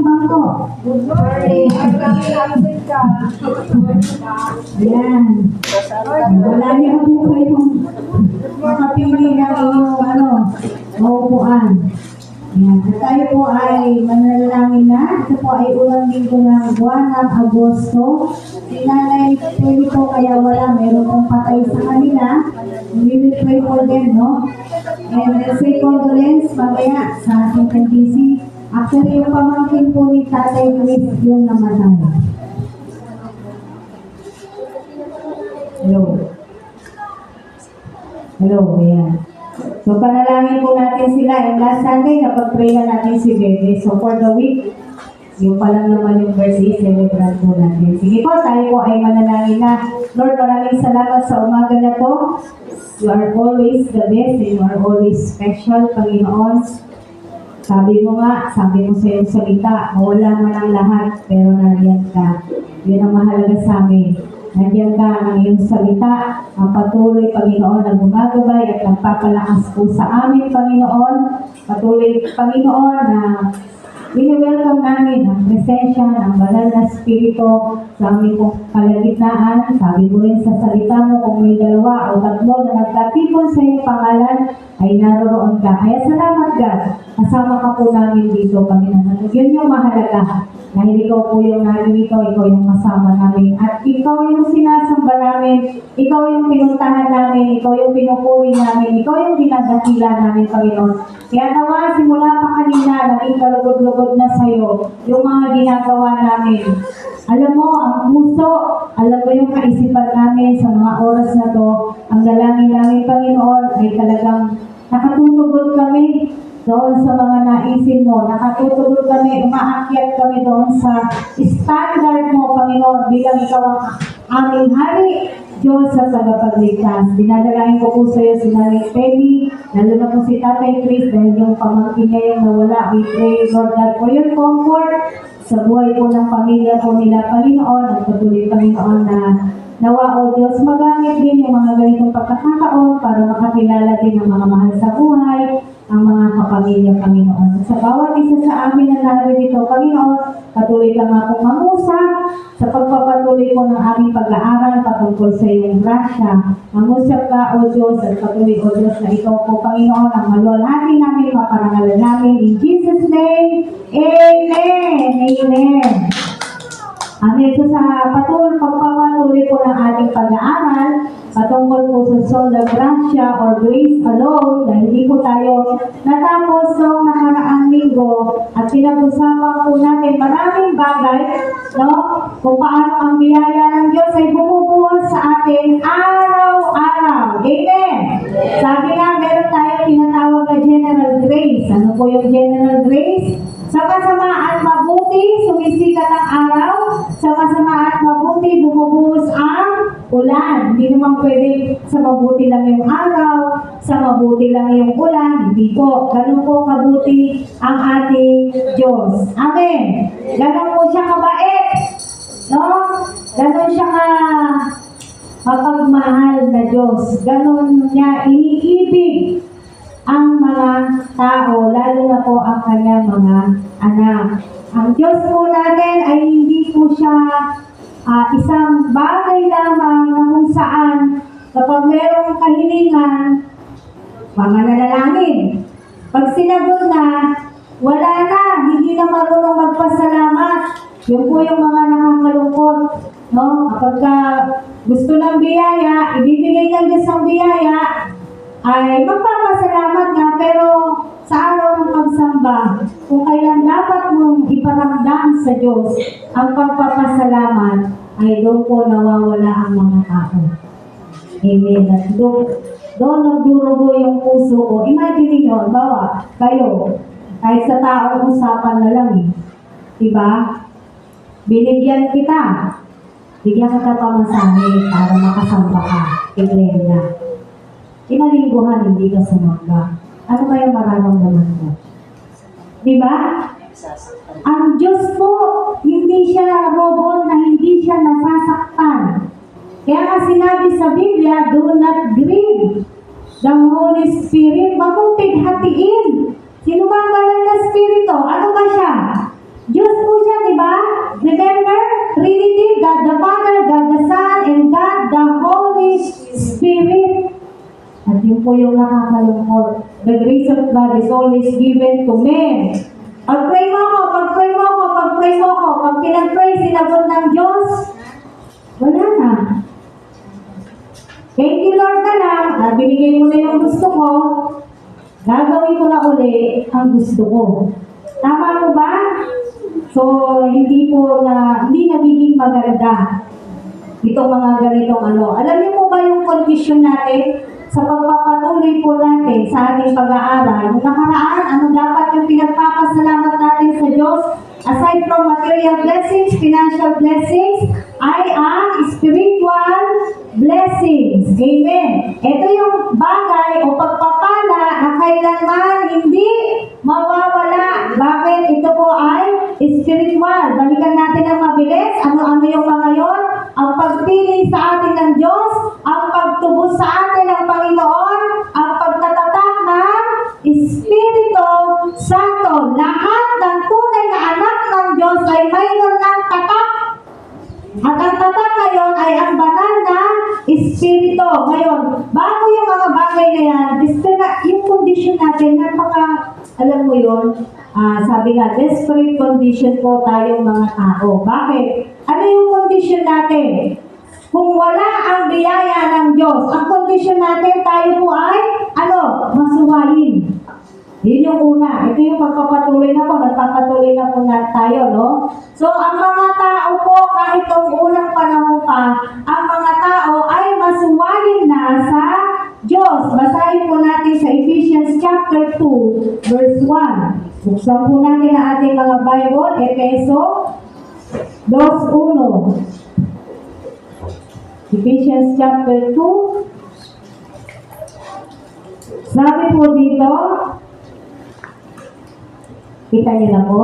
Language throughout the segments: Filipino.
bangko. Good morning. Ang dami absent ka. Ayan. Wala niyo po kayong makapili ng inyong maupuan. Ayan. At tayo po ay manalangin na. Ito po ay unang linggo ng buwan ng Agosto. Si Nanay Peli po kaya wala. Meron pong patay sa kanila. We will pray for them, no? And say condolence mamaya sa ating NTC. Actually, yung pamangkin po ni Tatay Chris yung namatay. Hello. Hello, ayan. So, panalangin po natin sila. And last Sunday, napag-pray na natin si Bebe. So, for the week, yung pa lang naman yung birthday, celebrate po natin. Sige po, tayo po ay manalangin na. Lord, maraming salamat sa umaga na to. You are always the best and you are always special, Panginoon. Sabi mo sa iyong salita, mawala man ang lahat, pero nandiyan ka. Yun ang mahalaga sa amin. Nandiyan ka ng iyong salita, ang patuloy, Panginoon, na gumagabay at nagpapalakas po sa amin, Panginoon. Patuloy, Panginoon, na wini-welcome namin ang presensya ng banal na spirito sa aming pong kalagitnaan. Sabi mo rin sa salita mo, kung may 2 o 3 na nagkatipon sa iyong pangalan, ay naroon ka. Kaya salamat, God. Kasama ka po namin dito, Panginoon. Yun yung mahalaga. Dahil ikaw po yung narito, ikaw yung kasama namin. At ikaw yung sinasamba namin, ikaw yung pinuntahan namin, ikaw yung pinupuri namin, ikaw yung dinadakila namin, Panginoon. Kaya nawa, simula pa kanina, naging kalugod-lugod na sa'yo yung mga ginagawa namin. Alam mo, ang puso, alam mo yung kaisipan namin sa mga oras na to, ang dalangin namin, Panginoon, ay talagang nakatutugod kami doon sa mga naisin mo. Nakatutugod kami, umaakyat kami doon sa standard mo, Panginoon, bilang ikaw ang aming hari, Diyos sa tagapagligtas. Dinadalain ko po sa iyo si Nanay Peli, lalo na po si Tatay Chris, dahil yung pamangkin niya yung nawala. We pray, Lord God, for your comfort sa buhay po ng pamilya po nila, Panginoon, at patuloy, Panginoon, na nawa, O Diyos, magamit din yung mga ganitong pagkakataon para makakilala din ang mga mahal sa buhay, ang mga kapamilya, Panginoon. Sa bawat isa sa amin na narito, Panginoon, patuloy ka nga pong mangusap sa pagpapatuloy po ng aming pag-aaral patungkol sa iyong grasya. Mangusap ka, O Diyos, at patuloy, O Diyos, na ikaw po, Panginoon, ang maluwalhati namin, maparangalan namin. In Jesus' name, Amen! Amen! Amen. So sa pagpapatuloy po ng ating pag-aaral, patungkol po sa sola gracia or grace alone, dahil hindi po tayo natapos noong nakaraang linggo at pinag-usapan po natin maraming bagay, no? Kung paano ang biyaya ng Diyos ay bumubuhos sa atin araw-araw. Amen! Sabi nga, meron tayong tinatawag na general grace. Ano po yung general grace? Sa kasamaan mabuti, sumisikat ang araw. Sa kasamaan mabuti, bumubuhos ang ulan. Hindi naman pwede sa mabuti lang yung araw, sa mabuti lang yung ulan. Hindi po. Ganun po kabuti ang ating Diyos. Amen. Ganun po siya kabait. No? Ganun siya mapagmahal na Diyos. Ganun niya iniibig ang mga tao, lalo na po ang kanyang mga anak. Ang Diyos po natin ay hindi po siya isang bagay lamang na kung saan kapag merong kahilingan, mga nanalangin. Pag sinagot na, wala na, hindi na marunong magpasalamat. Yun po yung mga nakakalungkot. No? Kapag gusto ng biyaya, ibibigay ng Diyos ang biyaya, ay magpapasalamat nga, pero sa araw ng pagsamba, kung kailan dapat mong iparamdam sa Diyos ang pagpapasalamat, ay doon po nawawala ang mga tao. Amen. At doon nagdurugo yung puso ko. Imagine nyo, bawa, kayo, kahit sa taong usapan na lang diba? Binigyan kita. Bigyan kita pamasahe para makasamba ka. Iglesia. Inalingguhan, hindi ka sumamba. Ano kaya mararamdaman mo? Diba? Ang Diyos po, hindi siya robot na hindi siya nasasaktan. Kaya nga sinabi sa Biblia, do not grieve the Holy Spirit. Wag mong pighatiin. Sino ba ang banal na Espiritu? Ano ba siya? Diyos God the Father, God the Son, and God the Holy Spirit. At yun po yung nakakalungkot. The grace of God is always given to men. Pag-pray mo ako, pag-pray mo ako, pag-pray mo ako, pag pinag-pray, sinagot ng Diyos, wala na. Thank you Lord ka lang, at binigay mo na yung gusto ko, gagawin ko na uli ang gusto ko. Tama po ba? So, hindi nagiging maganda itong mga ganitong ano. Alam niyo po ba yung condition natin sa pagpapatuloy po natin sa ating pag-aaral? Nung nakaraan, ano dapat yung pinagpapasalamat natin sa Diyos? Aside from material blessings, financial blessings, ay ang spiritual blessings. Amen. Ito yung bagay o pagpapala na kailanman hindi mawawala. Bakit? Ito po ay spiritual. Balikan natin ang mabilis. Ano-ano yung mga yon? Ang pagpili sa atin ng Diyos, ang pagtubos sa atin ng Panginoon, ang pagtatatak ng Espiritu Santo. Lahat ng tunay na anak ng Diyos ay mayroon ng tatak. At ang tatak ngayon ay ang banal na Espiritu. Ngayon, bago yung mga bagay na yan, yung condition natin, alam mo yun, sabi nga, desperate condition po tayong mga tao. Bakit? Ano yung condition natin? Kung wala ang biyaya ng Diyos, ang condition natin, tayo po ay, masuwayin. Yun yung una. Ito yung pagpapatuloy na po, nagpapatuloy na po na tayo, no? So, ang mga tao po, kahit noong unang panahon pa, ang mga tao ay masuwayin na sa Diyos. Basahin po natin sa Ephesians chapter 2, verse 1. Buksan po natin ang ating mga Bible, Efeso 2:1. Ephesians chapter 2. Sabi po dito, kita niyo na po.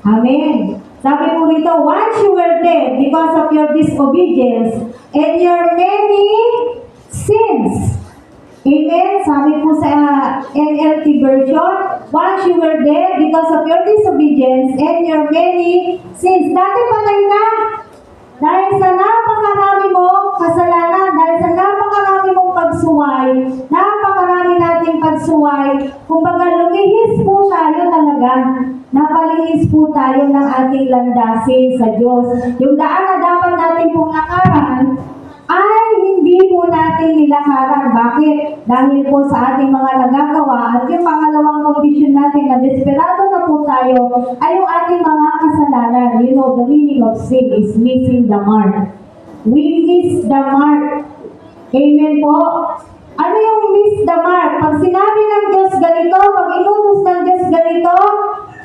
Amen. Sabi po rito, once you were dead because of your disobedience and your many sins. Amen. Sabi po sa NLT version, once you were dead because of your disobedience and your many sins. Dati patay ka. Dahil sa napakarami mong kasalanan, dahil sa napakarami mong pagsuway, napakarami nating pagsuway, kumbaga lumihis po tayo talaga. Napalihis po tayo ng ating landasin sa Diyos. Yung daan na dapat natin pong lakaran, ay hindi po natin nilakaran. Bakit? Dahil po sa ating mga nagagawa at yung pangalawang condition natin na desperado na po tayo ay yung ating mga kasalanan. You know, the meaning of sin is missing the mark. We miss the mark. Amen po? Ano yung miss the mark? Pag sinabi ng Diyos ganito, pag inutos ng Diyos ganito,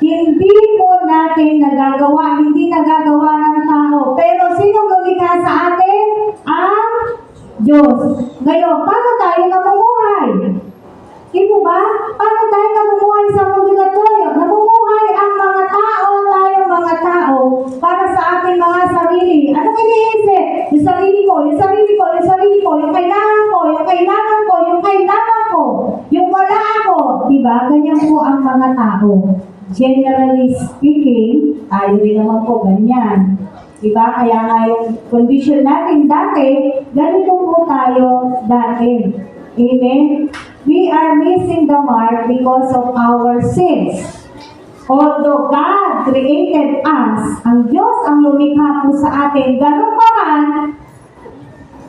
hindi po natin nagagawa, hindi nagagawa ng tao. Pero sino lumikha sa atin? Ang Diyos. Ngayon, paano tayo namumuhay? Hindi ba? Paano tayo namumuhay sa mundo na ito? Namumuhay ang mga tao, tayong mga tao, para sa ating mga sarili. Anong iniisip? Yung sarili ko, yung sarili ko, yung sarili ko, yung kailangan ko, yung kailangan ko, yung kailangan ko, yung wala ako. Diba? Ganyan po ang mga tao. Generally speaking, tayo rin naman po ganyan. Diba? Kaya nga yung condition natin dati, ganito po tayo dati. Amen? We are missing the mark because of our sins. Although God created us, ang Diyos ang lumikha po sa atin, ganun pa man,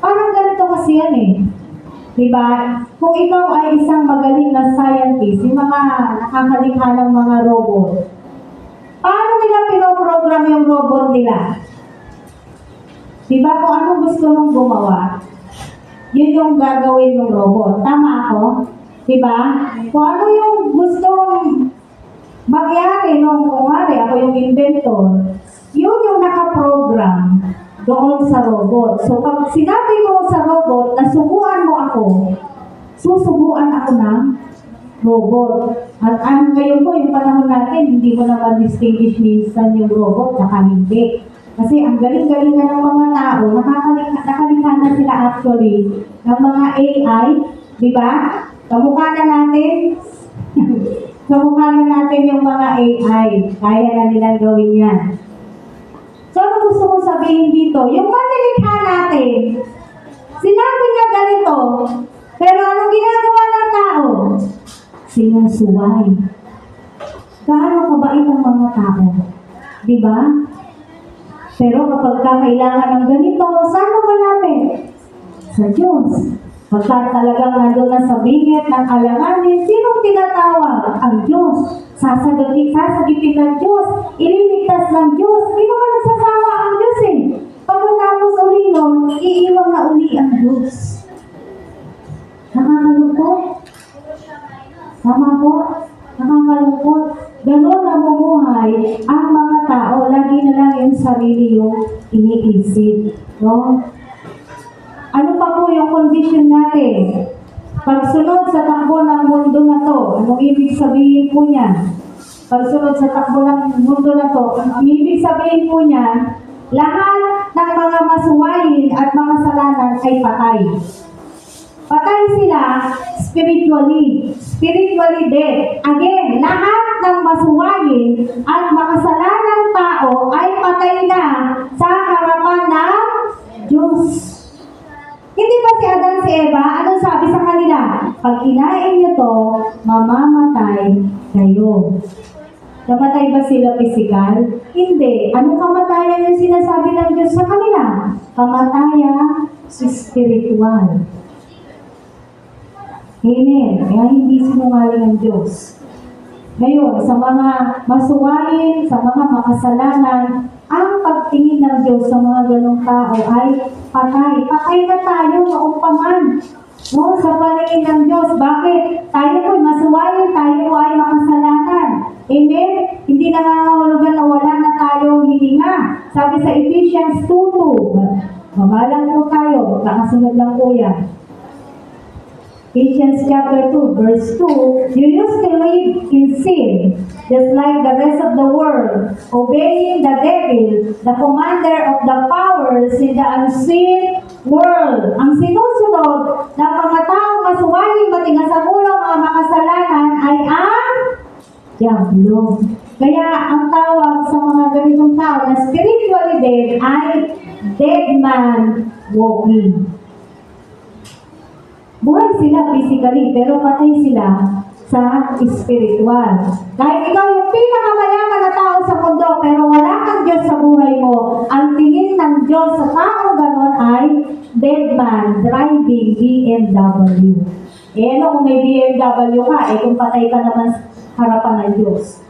parang ganito kasi yan eh. Diba? Kung ikaw ay isang magaling na scientist, yung mga nakakalikha ng mga robot, paano nila pinoprogram yung robot nila? Diba? Kung ano gusto mong gumawa, yun yung gagawin ng robot. Tama ako? Diba? Kung ano yung gustong mangyari nung kumari, ako yung inventor, yun yung nakaprogram doon sa robot. So, pag sinabi mo sa robot na subuan mo ako, susubuan ako ng robot. At ngayon po, yung panahon natin, hindi mo naman distinguish minsan yung robot, saka hindi. Kasi ang galing-galing na ng mga tao, nakalikha na sila actually ng mga AI, di ba? Kamukha na natin, kamukha na natin yung mga AI. Kaya na nilang gawin yan. So, ano gusto ko sabihin dito? Yung manilikha natin, sinabi niya ganito, pero anong ginagawa ng tao? Sinusuway. Gaano kabait ang mga tao? Di ba? Pero kapag kailangan ng ganito, saan mo malapit? Sa Diyos. Pagka talagang nandun na sa bingit ng alanganin, sinong tinatawag? Ang Diyos. Sasagitin ng Diyos. Ililigtas ng Diyos. Hindi naman nagsasawa ang Diyos eh. Pagkatapos uli nun, iiwan na uli ang Diyos. Nakakalungkot. Tama po? Nakakalungkot. Ganon namumuhay ang mga tao. Lagi na lang yung sarili yung iniisip. No? Ano pa po yung condition natin? Pagsunod sa takbo ng mundo na to, anong ibig sabihin po niya? Pagsunod sa takbo ng mundo na to, ang ibig sabihin po niya, lahat ng mga masuwayin at mga salanan ay patay. Patay sila spiritually. Spiritually dead. Again, lahat ng masuwayin at makasalanang tao ay patay na sa harapan ng Diyos. Hindi ba si Adan si Eva? Anong sabi sa kanila? Pag kinain niyo to, mamamatay kayo. Namatay ba sila physical? Hindi. Anong kamatayan yung sinasabi ng Diyos sa kanila? Kamatayan spiritual. Amen. Kaya hindi sinungaling ang Diyos. Ngayon, sa mga masuwayin, sa mga makasalanan, ang pagtingin ng Diyos sa mga ganong tao ay patay. Patay na tayo noong paman. No, sa paningin ng Diyos. Bakit? Tayo po'y masuwayin, tayo po ay makasalanan. Amen? Hindi nangangahulugan na wala na tayong hininga. Sabi sa Ephesians 2:2. Mamalang po tayo. Magkakasunod lang po yan. Ephesians chapter 2, verse 2, you used to live in sin, just like the rest of the world, obeying the devil, the commander of the powers in the unseen world. Ang sinusunod ng mga taong masuwaling matigas ang ulo, mga makasalanan, ay ang diablo. Kaya ang tawag sa mga ganitong tao na spiritually dead ay dead man walking. Buhay sila physically, pero patay sila sa spiritual. Kahit ikaw yung pinakamayaman na tao sa mundo, pero wala kang Diyos sa buhay mo, ang tingin ng Diyos sa tao ganon ay dead man driving BMW. Eh ano kung may BMW ka, eh kung patay ka naman sa harapan ng Diyos.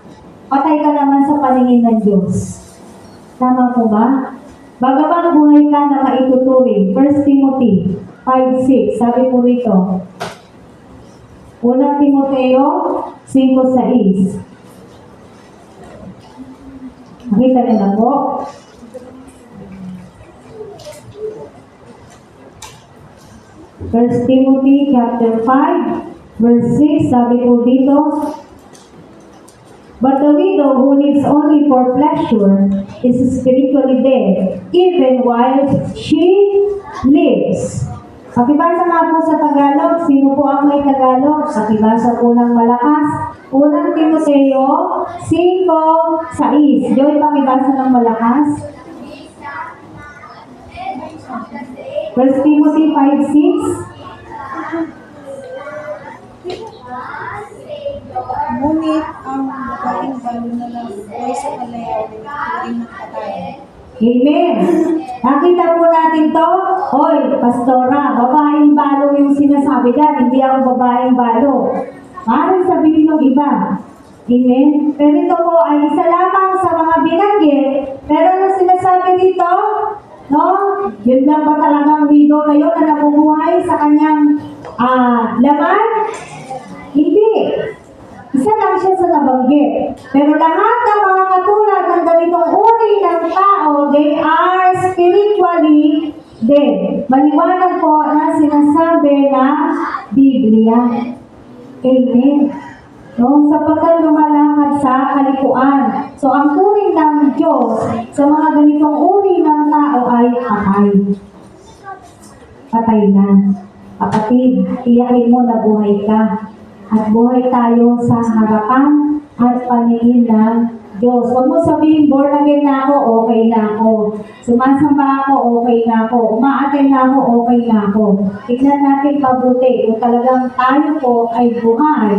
Patay ka naman sa paningin ng Diyos. Tama po ba? Bagaman buhay ka na maituturing. 1 Timothy 5:6, sabi po rito. 1 Timoteo 5:6. Nakita niyo na po. First Timothy chapter 5, verse 6, sabi po dito, but the widow who lives only for pleasure is spiritually dead, even while she lives. Pakibasa nga po sa Tagalog. Sino po ang may Tagalog? Pakibasa po ng malakas. 1 Timoteo 5:6. Joy, pakibasa ng malakas. 1 Timothy 5:6. Ngunit ang babaeng balo na lang buhay sa kalayaw ay turing ng patay. Amen. Nakita po natin to. Hoy, pastora, babaeng balo yung sinasabi dyan. Hindi ako babaeng balo. Maaaring sabihin ng iba. Amen. Pero ito po ay isa lamang sa mga binanggit. Pero ano sinasabi dito? No? Yun lang ba talagang widow na yun na namumuhay sa kanyang laman? Hindi. Isa lang siya sa nabanggit. Pero lahat ng mga katulad ng ganitong uri ng tao, they are spiritually dead. Maliwanag po na sinasabi ng Biblia. Amen. No, sapagkat lumalakad sa kalikuan. So, ang turing ng Diyos sa mga ganitong uri ng tao ay patay. Patay na. Kapatid, iyakin mo na buhay ka. At buhay tayo sa harapan at paningin ng Diyos. Huwag mo sabihin, born again na ako, okay na ako. Sumasamba ako, okay na ako. Umaattend na ako, okay na ako. Tignan natin mabuti kung talagang tayo po ay buhay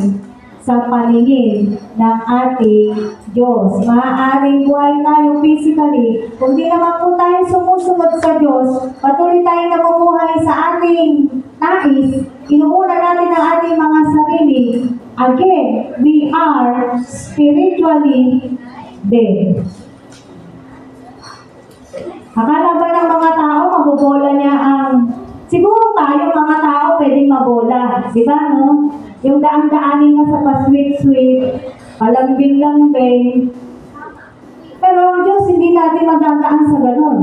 sa paningin ng ating Diyos. Maaaring buhay tayo physically. Kung di naman po tayo sumusunod sa Diyos, patuloy tayo namumuhay sa ating nais, inuuna natin ang ating mga sarili. Again, we are spiritually dead. Akala ba ng mga tao, mabobola niya ang... Siguro tayo, mga tao, pwedeng mabola. Di ba, no? Yung daan-daanin na sa pasweet-sweet, palambing-lambing. Pero ang Diyos, hindi natin magdadaan sa ganun.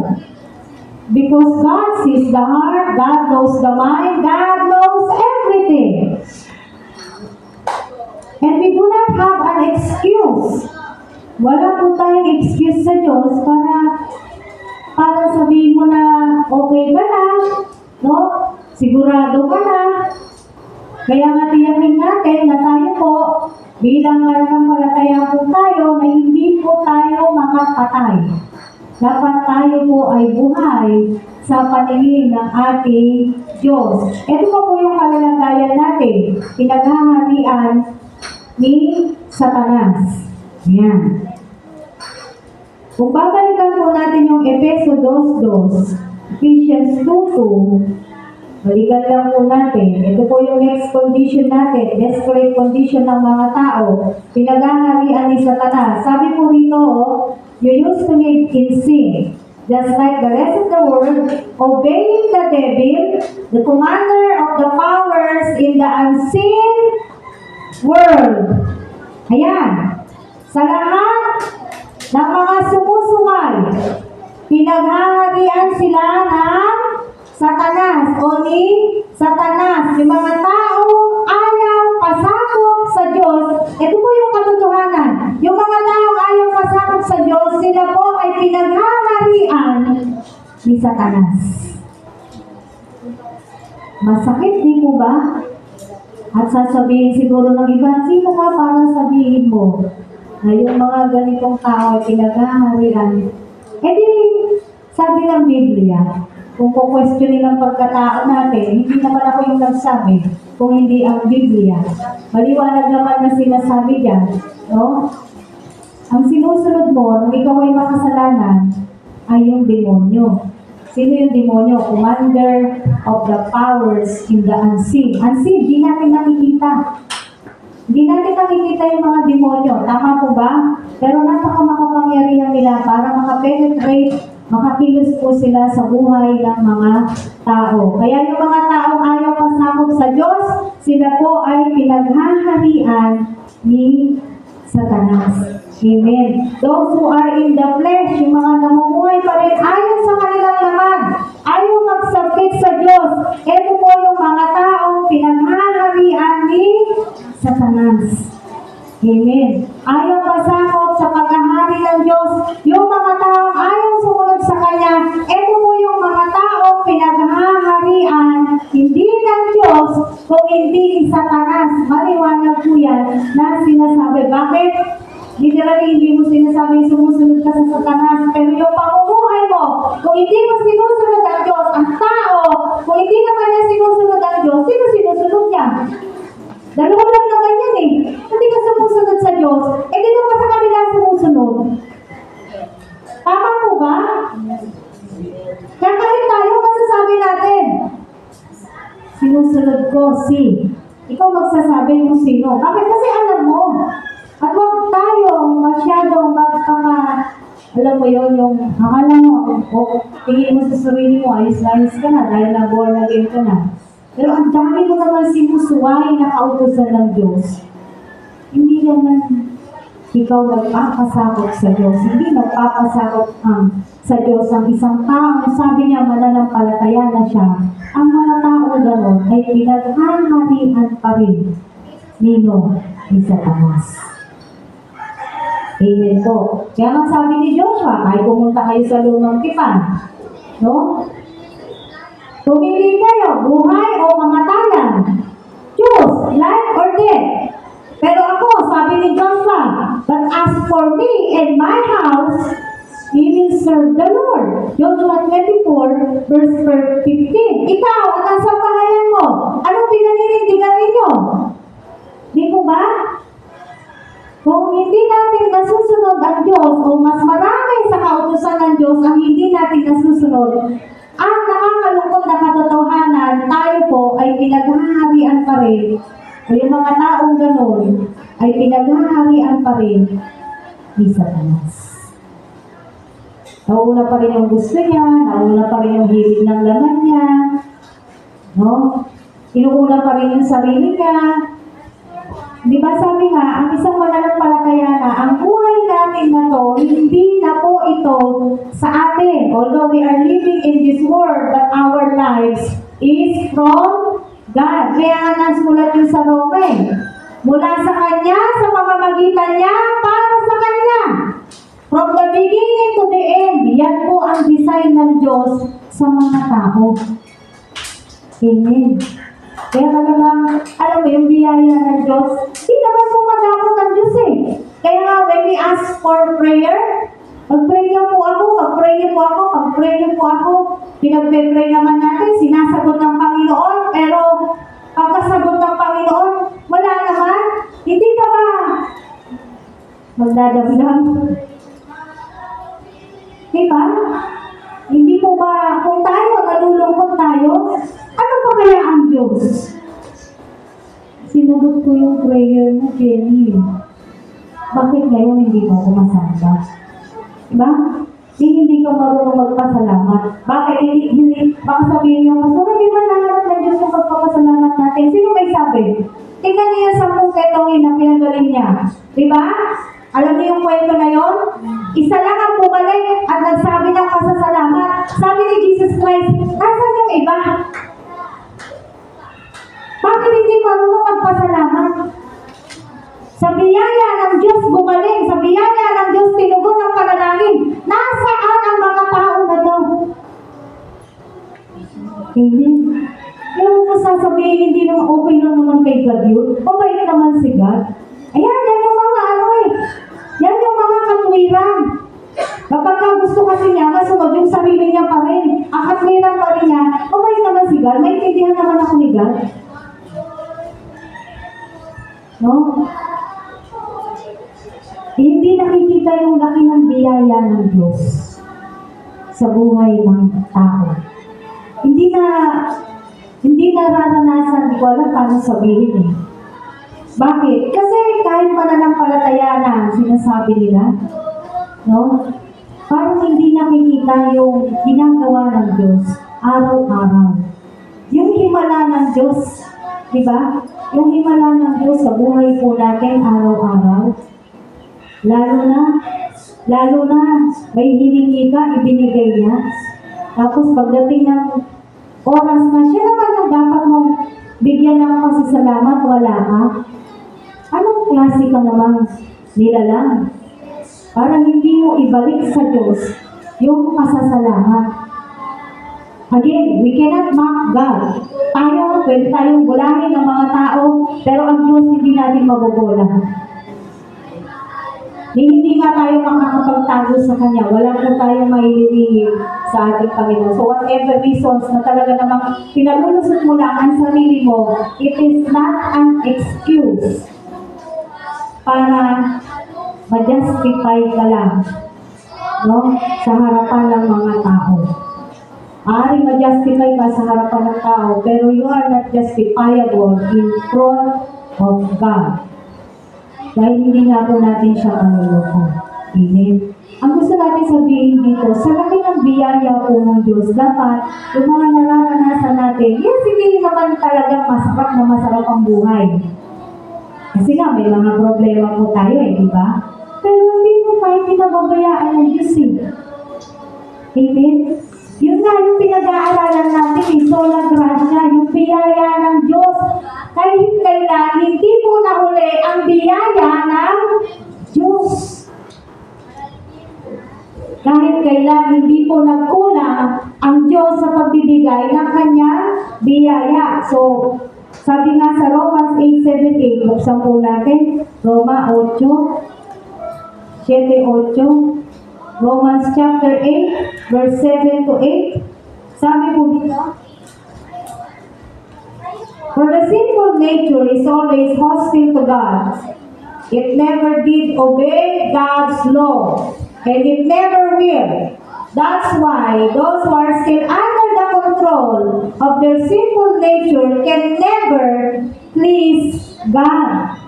Because God sees the heart, God knows the mind, God knows everything. And we do not have an excuse. Wala po tayong excuse sa Diyos para sabihin mo na okay ka na, no? Sigurado ka na. Kaya nga tiyakin natin na tayo po, bilang mananampalataya po tayo, na hindi po tayo mga patay. Dapat tayo po ay buhay sa paningin ng ating Diyos. Ito po yung kalalagayan natin. Pinaghaharian ni Satanas. Yan. Kung babalikan po natin yung Efeso 2:2, Ephesians 2:2, balikan lang po natin. Ito po yung next condition natin, desperate condition ng mga tao. Pinaghaharian ni Satanas. Sabi po rito, you used to live in sin, just like the rest of the world, obeying the devil, the commander of the powers in the unseen world. Ayan. Sa lahat ng mga sumusuway, pinaghaharian sila ng Satanas o ni Satanas. Yung mga taong ayaw pasakop sa Diyos, ito po yung katotohanan. Yung mga taong ayaw pasakop sa Diyos, sila po ay pinaghaharian ni Satanas. Masakit, di po ba? At sasabihin siguro ng iba, sino ka para sabihin mo na yung mga ganitong tao ay pinaghaharian? Eh di, sabi ng Biblia, kung kukwestiyonin ang pagkatao natin, hindi naman ako yung nagsabi, kung hindi ang Biblia. Maliwanag naman na sinasabi dyan, no? Ang sinusunod mo, nung ikaw ay makasalanan, ay yung demonyo. Sino yung demonyo? Commander of the powers in the unseen. Unseen, di natin nakikita. Hindi natin nakikita yung mga demonyo. Tama po ba? Pero napaka-makapangyarihan nila para makapenetrate, makakilos po sila sa buhay ng mga tao. Kaya yung mga taong ayaw pasakop sa Diyos, sila po ay pinaghaharian ni Satanas. Amen. Those who are in the flesh, yung mga namumuhay pa rin, ayaw sa kanilang laman, ayaw magsabit sa Diyos. Ito po yung mga taong pinaghaharian ni Satanas. Amen. Ayaw pasakop sa paghahari ng Diyos. Yung mga taong ayaw sumunod sa Kanya, ito po yung mga taong pinaghaharian, hindi ng Diyos, kung hindi ni Satanas. Maliwanag po yan na sinasabi. Bakit? Literally, hindi mo sinasabing sumusunod ka sa Satanas, pero yung pamumuhay mo, kung hindi mo sinusunod ang Diyos, ang tao, kung hindi naman niya sinusunod ang Diyos, sino sinusunod niya? Dalawa lang naman yan eh. Hindi ka sumusunod sa Diyos, eh dito ka sa kanila sumusunod. Tama po ba? Kaya kahit tayo, masasabi natin, sinusunod ko si. Ikaw magsasabi kung sino. Bakit? Kasi alam mo. At huwag tayo masyadong alam mo yun, yung akala mo, tingin mo sa sarili mo, ayos-ayos ka na dahil na born again ka na. Pero ang dami mo naman sinusuway na kautosan ng Diyos. Hindi naman ikaw nagpapasakot sa Diyos. Hindi nagpapasakot sa Diyos ang isang tao. Sabi niya, mananampalataya na siya. Ang mga tao gano'n ay pinaghaharian pa rin nino ni Satanas. Amen po. Kaya nga sabi ni Joshua, kahit pumunta kayo sa lumang tipan, no? Pumili kayo, buhay o kamatayan. Choose, life or death. Pero ako, sabi ni Joshua, But as for me and my house, we will serve the Lord. Joshua 24, verse 15. Ikaw at ang sambahayan mo, anong pinaninindigan ninyo? Di mo ba? Kung hindi natin nasusunod ang Diyos o mas marami sa kautusan ng Diyos ang hindi natin nasusunod, ang nakakalungkot na katotohanan, tayo po ay pinaghaharian pa rin, o yung mga taong ganon, ay pinaghaharian pa rin ni Satanas. Nauna pa rin yung gusto niya, nauna pa rin yung hilig ng laman niya, no? Inuuna pa rin yung sarili niya. Di ba sabi nga, ang isang mananampalataya na, ang buhay natin na to, hindi na po ito sa atin. Although we are living in this world, but our lives is from God. Kaya nga nasulat yung sa Rome. Mula sa Kanya, sa pamamagitan niya, para sa Kanya. From the beginning to the end, yan po ang design ng Diyos sa mga tao. Amen. Kaya talagang, alam mo, yung biyaya ng Diyos, hindi naman po madamot ng Diyos eh. Kaya nga, when we ask for prayer, mag-pray niyo po ako, mag-pray niyo po ako, mag-pray niyo po ako. Pinag-pray naman natin, sinasagot ng Panginoon, pero pagkasagot ng Panginoon, wala naman. Hindi ka ba magdadamdam? Diba? Hindi po ba, kung tayo, nalulungkot tayo, ano pa kaya ang Diyos? Sinagot ko yung prayer mo, Jenny. Bakit ngayon hindi mo kumasamba? Diba? Hindi ka marunong magpasalamat. Bakit hindi, baka sabihin niyo, so hindi man nahanap ng Diyos yung pagpapasalamat natin. Sino may sabi? Tingnan niyo yung 10 ketongin na pinagaling niya. Diba? Alam niyo yung kwento na yon? Isa lang ang bumalik at nagsabi ng pasasalamat. Sabi ni Jesus Christ, nasan yung iba? Bakit hindi marunong magpasalamat? Sa biyaya ng Diyos bumalik, sa biyaya ng Diyos tinugon ang panalangin. Nasaan ang mga tao na daw? Amen. Pero kung sasabihin, hindi naman okay lang naman kay God yun. Okay naman si God. Ayan, yan yung mga ano eh. Yan yung mga katwiran. Kapag gusto kasi niya, kasunod yung sarili niya pa rin. Ang katwiran pa rin niya, okay naman si God. May intindihan naman ako ni God. No? Hindi nakikita yung laki ng biyaya ng Diyos sa buhay ng tao. Hindi nararanasan, di ko alam paano sabihin eh. Bakit? Kasi kahit pananampalataya na sinasabi nila, no? Parang hindi nakikita yung ginagawa ng Diyos araw-araw. Yung himala ng Diyos, di ba? Yung himala ng Diyos sa buhay po natin araw-araw. Lalo na, may hiningi ka, ibinigay niya. Tapos pagdating ng oras na, siya naman yung dapat mong bigyan ng pasasalamat, wala ka. Anong klase ka naman nilalang? Para hindi mo ibalik sa Diyos yung pasasalamat. Again, we cannot mock God. Tayo, pwede tayong bulahin ng mga tao, pero ang Diyos hindi natin mabobola. Hindi nga tayo makakapagtago sa Kanya. Wala po tayong maililihim sa ating Panginoon. So whatever reasons na talaga namang pinalulusot mo lang ang sarili mo, it is not an excuse para ma-justify ka lang, no? Sa harapan ng mga tao. Aaring ma-justify ka sa harapan ng tao, pero you are not justifiable in front of God. Dahil hindi nga po natin siya manuloko. Amen. Ang gusto natin sabihin dito, sa laki ng biyaya po ng Diyos, dapat yung mga nararanasan natin, yes, hindi naman talagang masarap ang buhay. Kasi nga, may mga problema po tayo di ba? Pero hindi po tayo pinababayaan ng Diyos Amen. Yun nga yung pinag-aaralan natin sola gracia, yung biyaya ng Diyos. Kahit kailan, hindi po nahuli ang biyaya ng Diyos. Kahit kailan, hindi po nagkulang ang Diyos sa pagbibigay ng kanyang biyaya. So, sabi nga sa Romans 8:17, buksan po natin, Roma 8, 7:8. Romans chapter 8, verse 7 to 8. Sabi po dito, for the sinful nature is always hostile to God. It never did obey God's law, and it never will. That's why those who are still under the control of their sinful nature can never please God.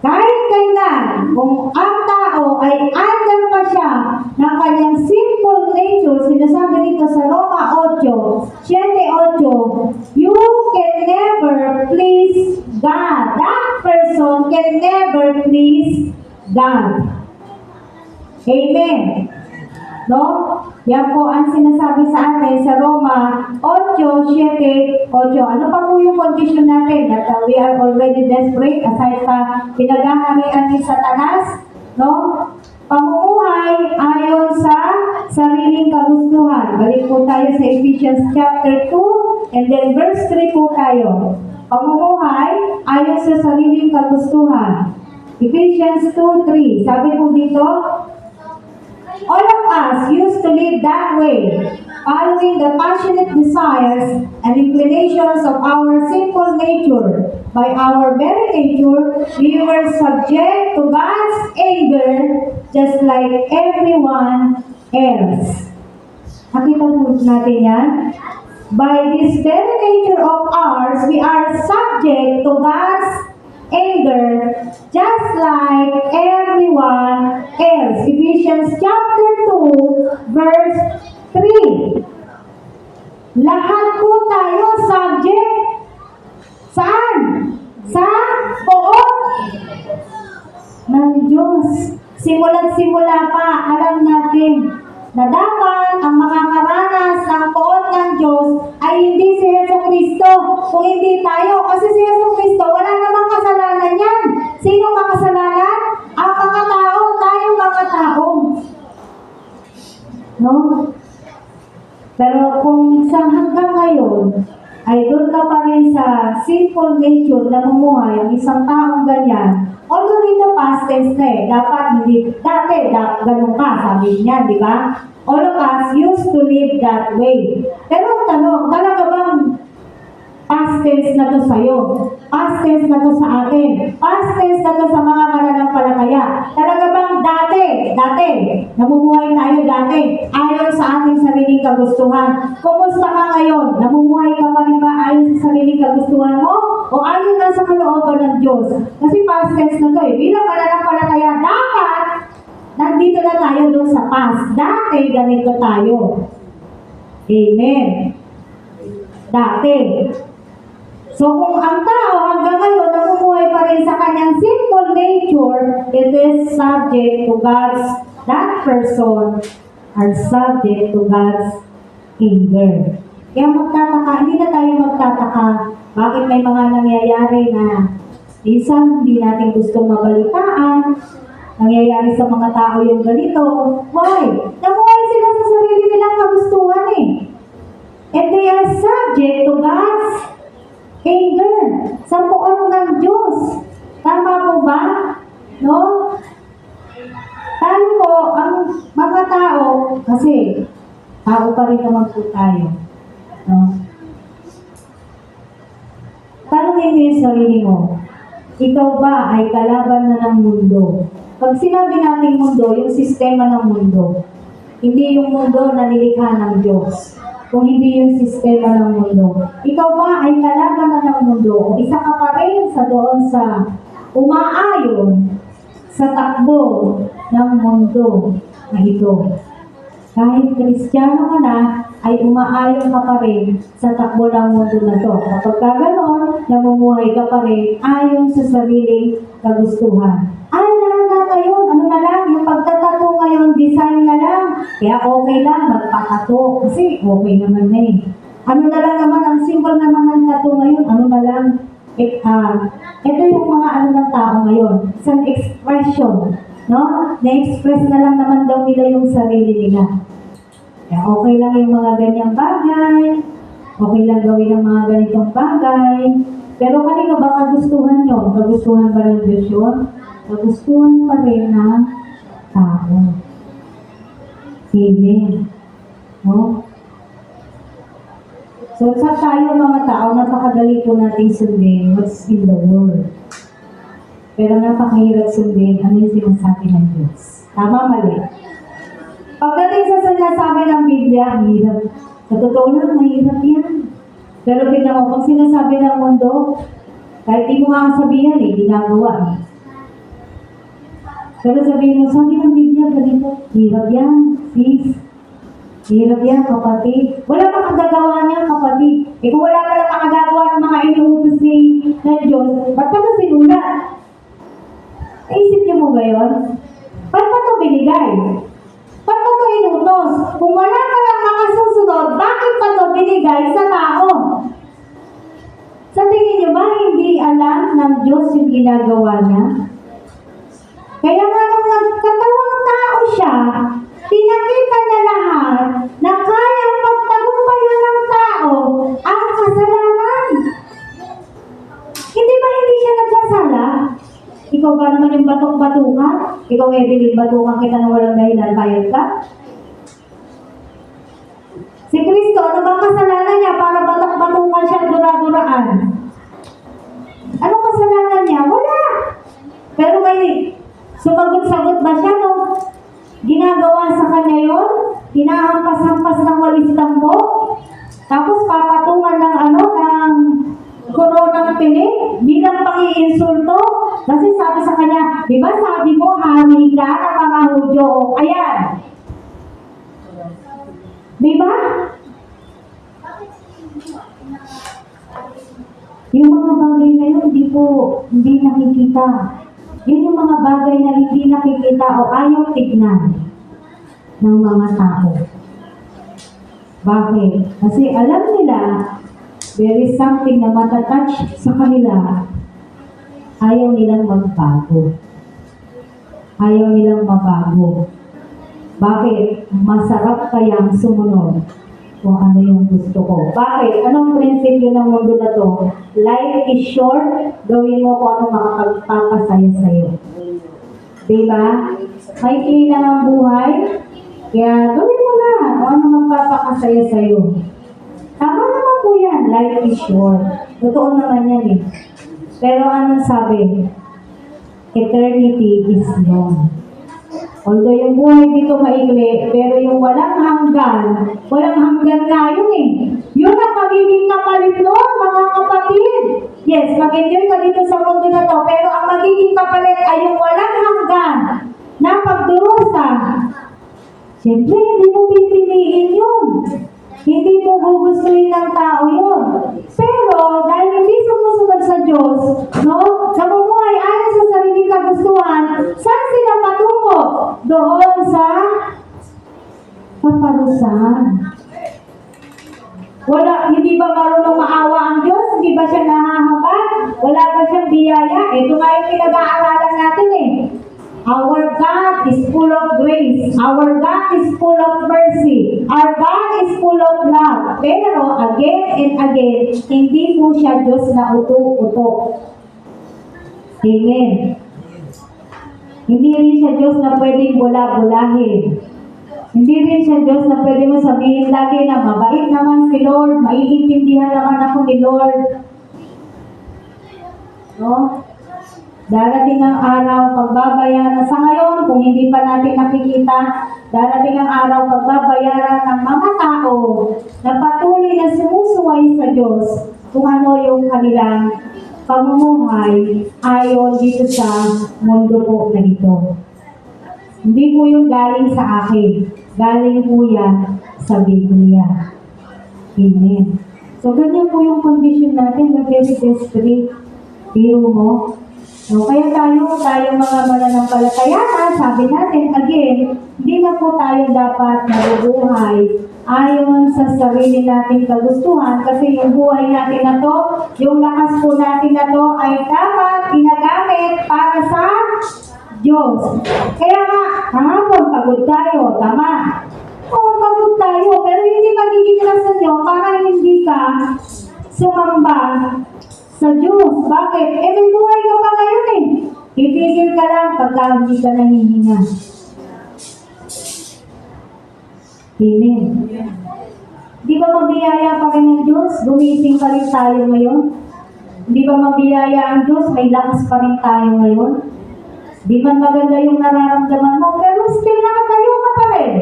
Kahit kailan, kung ang tao ay under pa siya ng kanyang sinful nature, sinasabi dito sa Roma 8:7-8, you can never please God. That person can never please God. Amen. No? Yan po ang sinasabi sa atin sa Roma 8:7-8. Ano pa po yung condition natin? That we are already desperate aside sa pinagaharian ni Satanas? No? Pamumuhay ayon sa sariling kagustuhan. Balik po tayo sa Ephesians chapter 2 and then verse 3 po tayo. Pamumuhay ayon sa sariling kagustuhan. Ephesians 2:3. Sabi po dito, all of us used to live that way, following the passionate desires and inclinations of our sinful nature. By our very nature, we were subject to God's anger just like everyone else. Nakita po natin yan? By this very nature of ours, we are subject to God's anger just like everyone else. Ephesians chapter 2 verse 3. Lahat po tayo subject saan? Sa poon ng Diyos. Simula't-simula pa, alam natin na dapat ang makakaranas ng poon ng Diyos ay hindi si Jesucristo, kung hindi tayo. Kasi si Jesucristo, wala namang kasalanan yan. Sino makasalanan? Ang mga tao, tayo mga tao. No? Pero kung sa hanggang ngayon, ay doon ka pa rin sa sinful nature na mumuhay ang isang taong ganyan. Although dito past tense na dapat hindi, dati, ganun ka, sabi niya, di ba? All of us used to live that way. Pero ang tanong, talaga bang past tense na to sa'yo? Past tense na to sa atin? Past tense na to sa mga mananampalataya? Talaga bang dati, namumuhay tayo dati, ayon sa ating sariling kagustuhan? Kumusta ka ngayon? Namumuhay ka pa rin ba ayon sa sariling kagustuhan mo? O ayon na sa kalooban ng Diyos? Kasi past tense na to bilang mananampalataya, dapat nandito na tayo doon sa past. Dati, ganito tayo. Amen. Dati. So kung ang tao hanggang ngayon namumuhay pa rin sa kanyang sinful nature, it is subject to that person are subject to God's anger. Kaya hindi na tayo magtataka bakit may mga nangyayari na minsan hindi natin gusto mabalitaan, nangyayari sa mga tao yung ganito. Why? Namuhay sila sa sarili nilang kagustuhan And they are subject to God's anger, sa poon ng Diyos. Tama po ba? No? Tayo po, ang mga tao, kasi tao pa rin naman po tayo. No? Tanungin mo yung sarili mo, ikaw ba ay kalaban na ng mundo? Pag sinabi natin mundo, yung sistema ng mundo, hindi yung mundo na nilikha ng Diyos. Kung hindi yung sistema ng mundo. Ikaw ba ay kalaban na ng mundo? O isa ka pa rin sa doon sa umaayon sa takbo ng mundo na ito. Kahit Kristiyano ka na, ay umaayon ka pa rin sa takbo ng mundo na to. Kapag gano'n, namumuhay ka pa rin ayon sa sariling kagustuhan. Ay, ngayon, ano na lang, yung pagtatato ngayon, design na lang. Kaya okay lang, magpatato. Kasi okay naman Ano na lang naman, ang simple naman ng tattoo ngayon, ano na lang. Ito yung mga ano ng tao ngayon. It's an expression. No? Na-express na lang naman daw nila yung sarili nila. Kaya okay lang yung mga ganyang bagay. Okay lang gawin ang mga ganitong bagay. Pero kanino ba kagustuhan nyo? Kagustuhan ba ng Diyos yun? Kagustuhan pa rin ng Amen. No? So, sa tayo mga tao, napakadali po nating sundin what's in the world. Pero napakahirap sundin ano yung sinasabi ng Diyos. Tama, mali. Pagdating sa sinasabi ng Biblia, ang hirap. Sa totoo lang, mahirap yan. Pero tingnan mo, kung sinasabi ng mundo, kahit di mo nga sabihan ginagawa eh. Pero sabihin mo, sabi ng Biblia, ganito, hirap yan, sis. Hirap yan, kapatid. Wala pang kagagawa niya, kapatid. Eh kung wala palang makagagawa ng mga inuutos ng Diyos, ba't pa ito sinulat? Naisip niyo mo ba yun? Ba't pa ito binigay? Ba't pa ito inutos? Kung wala palang makasusunod, bakit pa ito binigay sa tao? Sa tingin niyo ba, hindi alam ng Diyos yung ginagawa niya? Kaya nga nung nagkatawang tao siya, pinakita na lahat na kayang pagtagumpayan ng tao ang kasalanan. Hindi ba hindi siya nagkasala? Ikaw ba naman yung batok-batukan? Ikaw, Evelyn, batukan kita na walang dahilan, bayad ka? Si Kristo, ano bang kasalanan niya para batok-batukan siya dura-duraan? Anong kasalanan niya? Wala! Pero may sumagot-sagot ba siya nung ginagawa sa kanya yun? Hinahampas-hampas ng walis tambo? Tapos papatungan ng ng koronang tinik bilang pang-iinsulto? Kasi sabi sa kanya, di ba sabi mo, hari ka ng mga Hudyo? Ayan. Di ba? Yung mga bagay na yun, hindi nakikita. Yun yung mga bagay na hindi nakikita o ayaw tignan ng mga tao. Bakit? Kasi alam nila, there is something na matatouch sa kanila. Ayaw nilang magbago. Ayaw nilang mabago. Bakit? Masarap kayang sumunod kung ano yung gusto ko. Bakit? Anong prinsipyo ng mundo na to? Life is short, gawin mo kung ano makapagpapasaya sa'yo. Diba? Maikli lang ang buhay, kaya gawin mo na kung ano magpapakasaya sa'yo. Tama naman po yan, life is short. Totoo naman yan eh. Pero anong sabi? Eternity is long. Although yung buhay dito maikli, pero yung walang hanggan nga yun eh. Yun ang magiging kapalit nun, mga kapatid. Yes, mag-enjoy ka dito sa mundo na to, pero ang magiging kapalit ay yung walang hanggan na pagdurusa. Siyempre, hindi mo pipiliin yun. Hindi mo gugustuhin ng tao yun. Pero, dahil hindi sumusunod sa Diyos, no? Namumuhay ayon sa sariling kagustuhan, saan sila patungo? Doon sa paparusahan. Hindi ba marunong maawa ang Diyos? Hindi ba siya nahahabag? Wala ba siyang biyaya? Ito nga yung pinag-aaralan natin eh. Our God is full of grace. Our God is full of mercy. Our God is full of love. Pero again and again, hindi po siya Diyos na uto-uto. Amen. Hindi rin siya Diyos na pwedeng bula-bulahin. Hindi rin siya Diyos na pwede mo sabihin lagi na mabait naman si Lord, maiintindihan naman ako ni Lord. No? Darating ang araw pagbabayaran. Sa ngayon, kung hindi pa natin nakikita, darating ang araw pagbabayaran ng mga tao na patuloy na sumusuway sa Diyos kung ano yung kanilang pamumuhay ayon dito sa mundo po na ito. Hindi po yung galing sa akin. Galing po yan sa Biblia. Amen. So, ganyan po yung condition natin. We're very desperate. Biro mo. So, kaya tayo mga mananampalataya na, sabi natin, again, hindi na po tayo dapat mabubuhay ayon sa sarili nating kagustuhan kasi yung buhay natin na to, yung lakas po natin na to ay dapat ginagamit para sa Diyos. Kaya nga, kahapon pagod tayo, tama? Oo, pagod tayo, pero hindi magiging rason nyo para hindi ka sumamba sa Diyos. Bakit? May buhay ka pa ngayon eh. Titigil ka lang pagka hindi ka nahihinga. Amen. Di ba mabiyaya pa rin ng Diyos? Gumising pa rin tayo ngayon? Di ba mabiyaya ang Diyos? May lakas pa rin tayo ngayon? Di man maganda yung nararamdaman mo, pero still nakatayo ka pa rin.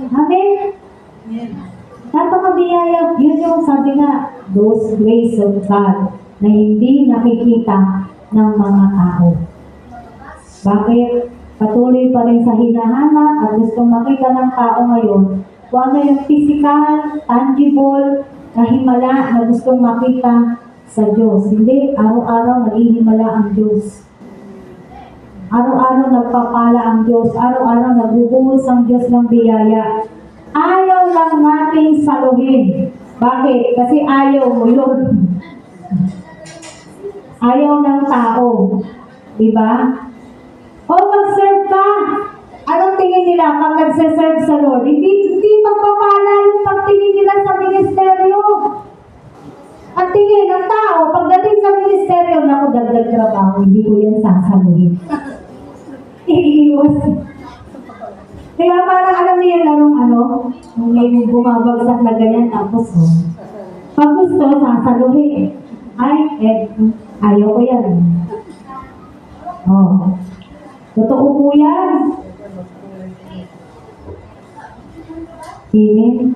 Amen? Napakabiyaya. Yun yung sabi nga, those grace of God na hindi nakikita ng mga tao. Bakit? Patuloy pa rin sa hinahanap at gusto makita ng tao ngayon kung ano yung physical, tangible, na himala na gustong makita sa Diyos. Hindi, araw-araw naghihimala ang Diyos. Araw-araw nagpapala ang Diyos. Araw-araw nagbubuhos ang Diyos ng biyaya. Ayaw lang nating saluhin. Bakit? Kasi ayaw mo yun. Ayaw ng tao. Diba? O mag-serve ka. Anong tingin nila pag nagse-serve sa Lord? Hindi pagpapala yung pagtingin nila sa ministeryo. Ang tingin ng tao, pagdating sa ministeryo, naku, dagdag trabaho, hindi ko yan sasaluhin. Iiwas. Kaya parang alam niyo yung larong kung may bumabagsak na ganyan, tapos pag gusto, sasaluhin. Ayaw ko yan. Totoo po yan. Amen.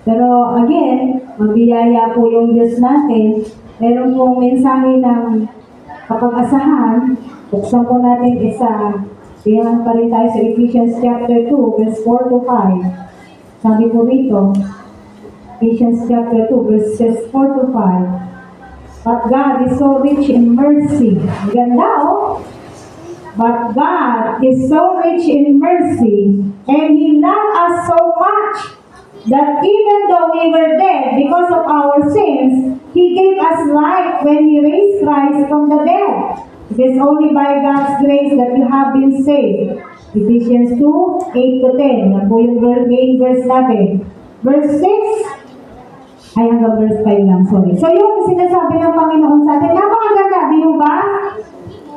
Pero again, mabiyaya po yung Diyos natin. Meron pong mensahe ng kapag-asahan. Buksan po natin isa. Tingnan pa rin tayo sa Ephesians chapter 2, verse 4 to 5. Sabi po rito, Ephesians chapter 2, verses 4 to 5. But God is so rich in mercy. Ganda, But God is so rich in mercy, and He loved us so much, that even though we were dead because of our sins, He gave us life when He raised Christ from the dead. It is only by God's grace that you have been saved. Ephesians 2, 8 to 10. Yan po yung main verse natin. Verse 6, hanggang verse 5 lang, sorry. So yung sinasabi ng Panginoon sa atin, napakaganda, di ba?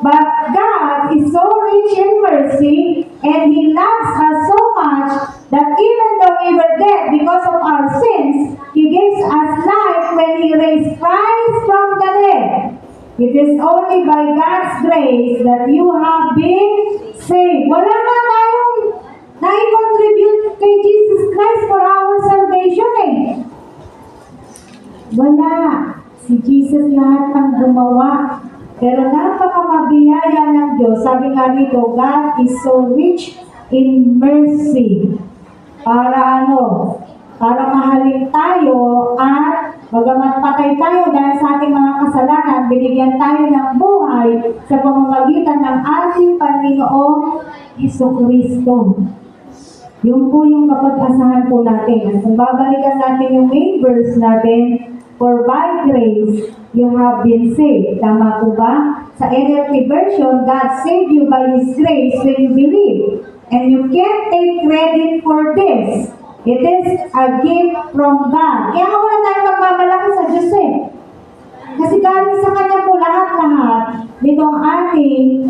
But God is so rich in mercy, and He loves us so much, that even though we were dead because of our sins, He gives us life when He raised Christ from the dead. It is only by God's grace that you have been saved. Wala na tayong na-contribute kay Jesus Christ for our salvation Wala. Si Jesus lahat ang gumawa. Pero napakamabiyaya ng Diyos. Sabi nga rito, God is so rich in mercy. Para Para mahalin tayo at bagamat patay tayo dahil sa ating mga kasalanan, binigyan tayo ng buhay sa pamamagitan ng ating Panginoong Jesucristo. Yun po yung kapag-asahan po natin. At kung babalikan natin yung main verse natin, for by grace, you have been saved. Tama po ba? Sa NLT version, God saved you by His grace when you believe. And you can't take credit for this. It is a gift from God. Kaya wala tayong magmamalaki sa Diyos Kasi galing sa Kanya po lahat-lahat nitong ating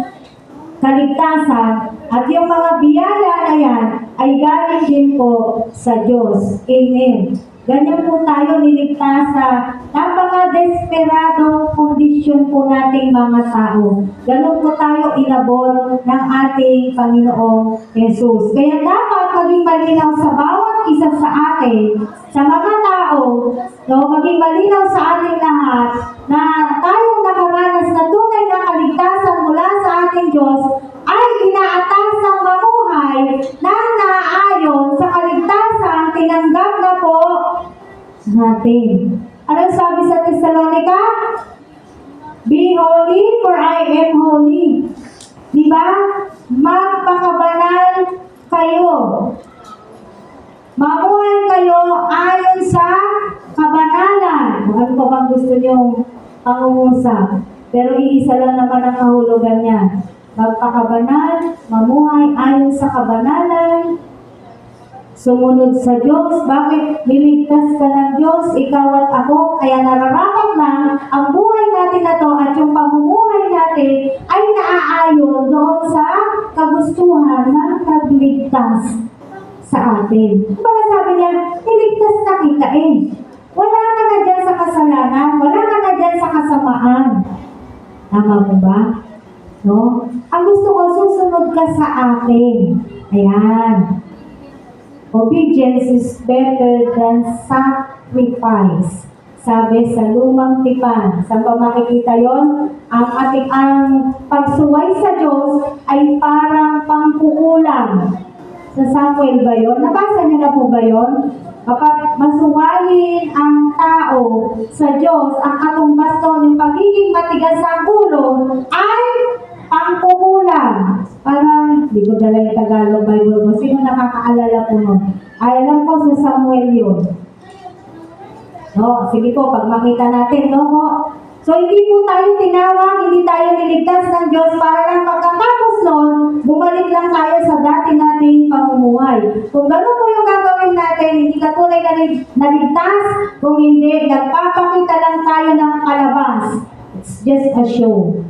kaligtasan at yung mga biyaya na yan ay galing din po sa Diyos. Amen. Ganyan po tayo niligtas sa napaka-desperadong kondisyon po nating mga tao. Ganun po tayo inabot ng ating Panginoong Jesus. Kaya dapat maging malinaw sa bawat isa sa atin, sa mga tao, maging malinaw sa ating lahat, na tayong nakaranas na tunay na kaligtasan mula sa ating Diyos ay inaatasang mamuhay ng naaayon sa kaligtasan tinanggap na po natin. Anong sabi sa Thessalonica? Be holy, for I am holy. Diba? Magpakabanal kayo. Mamuhay kayo ayon sa kabanalan. Ano pa bang gusto niyong pangungusap? Pero iisa lang naman ang kahulugan niya. Magpakabanal, mamuhay ayon sa kabanalan, sumunod sa Diyos. Bakit? Niligtas ka ng Diyos, ikaw at ako, kaya nararapat lang ang buhay natin na to at yung pamumuhay natin ay naaayon doon sa kagustuhan ng nagligtas sa atin. Kumbaga sabi niya, niligtas na kita eh. Wala ka na dyan sa kasalanan, wala ka na dyan sa kasamaan. Tama po ba? No? Ang gusto ko, susunod ka sa akin. Ayan. Obedience is better than sacrifice. Sabi sa lumang tipan. Saan ba makikita yon? Ang pagsuway sa Diyos ay parang pangkukulang. Sa Samuel ba yun? Nabasa niyo na po ba yun? Kapag masuwayin ang tao sa Diyos, ang katumbas doon, yung pagiging matigas sa ulo, ay pangkukulang. Parang, di ko dala yung Tagalog Bible ko. Sino nakakaalala po nun? Ay, alam ko sa Samuel yun. No, sige po, pag makita natin, no po. So, hindi po tayo tinawag, hindi tayo niligtas ng Diyos para lang pagkatapos nun, bumalik lang tayo sa dati nating pamumuhay. Kung gano'n po yung gagawin natin, hindi ka tunay na naligtas, kung hindi, nagpapakita lang tayo ng palabas. It's just a show.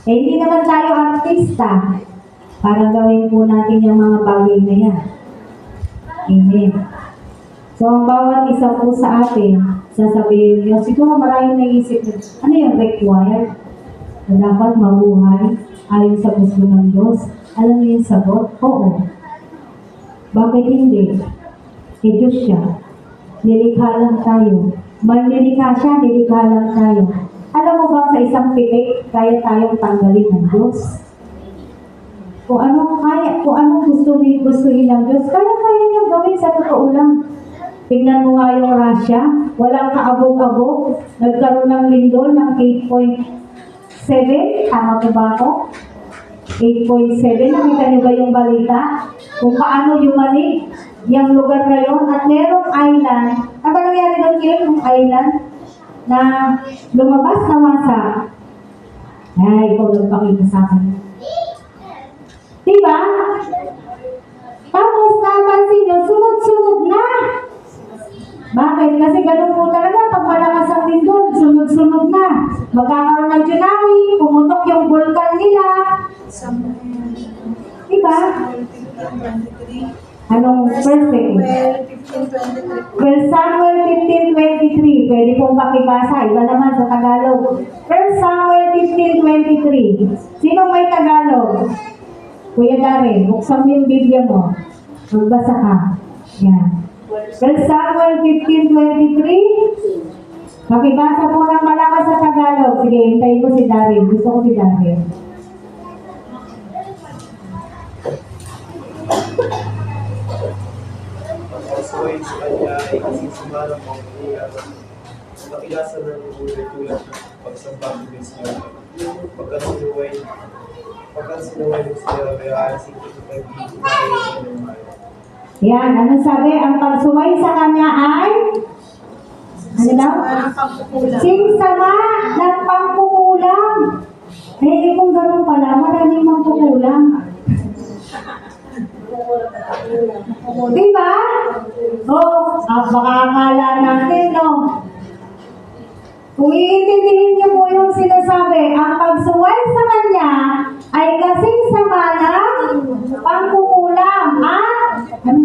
Eh, hindi naman tayo artista para gawin po natin yung mga bagay na yan. Amen. So, ang bawat isa po sa atin, sasabihin niyo, siguro maraming naisip niyo, ano yung required? Na dapat mabuhay ayon sa gusto ng Diyos. Alam niyo yung sagot? Oo. Bakit hindi? Eh, Diyos siya. Nilikha lang tayo. Nilikha siya, nilikha lang tayo. Alam mo ba sa isang pitik, kaya tayong tanggalin ng Diyos? Kung anong kaya, kung anong gusto ng Diyos, kaya niya gawin sa totoo lang. Tingnan mo nga yung Russia, walang kaabog-abog, nagkaroon ng lindol ng 8.7, tama po ba ako? 8.7, nakita niyo ba yung balita? Kung paano yumanig yung lugar na yun, at merong island, ano ba nangyari doon kayo, yung island, na lumabas na wasa. Ay, ikaw nagpakita sa akin. Diba? Tapos napansin nyo, sunod-sunod na. Bakit? Kasi ganun po talaga, pag malakas ang lindol, sunod-sunod na. Magkakaroon ng tsunami, pumutok yung vulkan nila. Diba? Anong verse? Well, Samuel 15:23. Pwede pong pakibasa. Iba naman sa Tagalog. 1 Samuel 15:23. Sino may Tagalog? Kuya Darren, buksan mo yung Biblia mo. Magbasa ka. Yan. 1 Samuel 15:23. Makibasa po ng malakas sa Tagalog. Sige, hintayin ko si Darren. Gusto ko si Darren. Pagkasuway sa kanya ay kasisimanang pangkukulang. Nakilasan ng ulit tulad ng pagsambang ng siya. Pagkasinuway ng siya, may aasin ko sa pag-ibig na kayo ng mayo. Yan, ano sabi? Ang pagsuway sa kanya ay ano daw? Singsama ng pangkukulang. Eh, kung gano'n pala, maraming mangkukulang. Diba? Baka akala natin, no? Kung iintindihin niyo po yung sinasabi, ang pagsuway sa kanya ay kasing sama ng pangkukulang at ang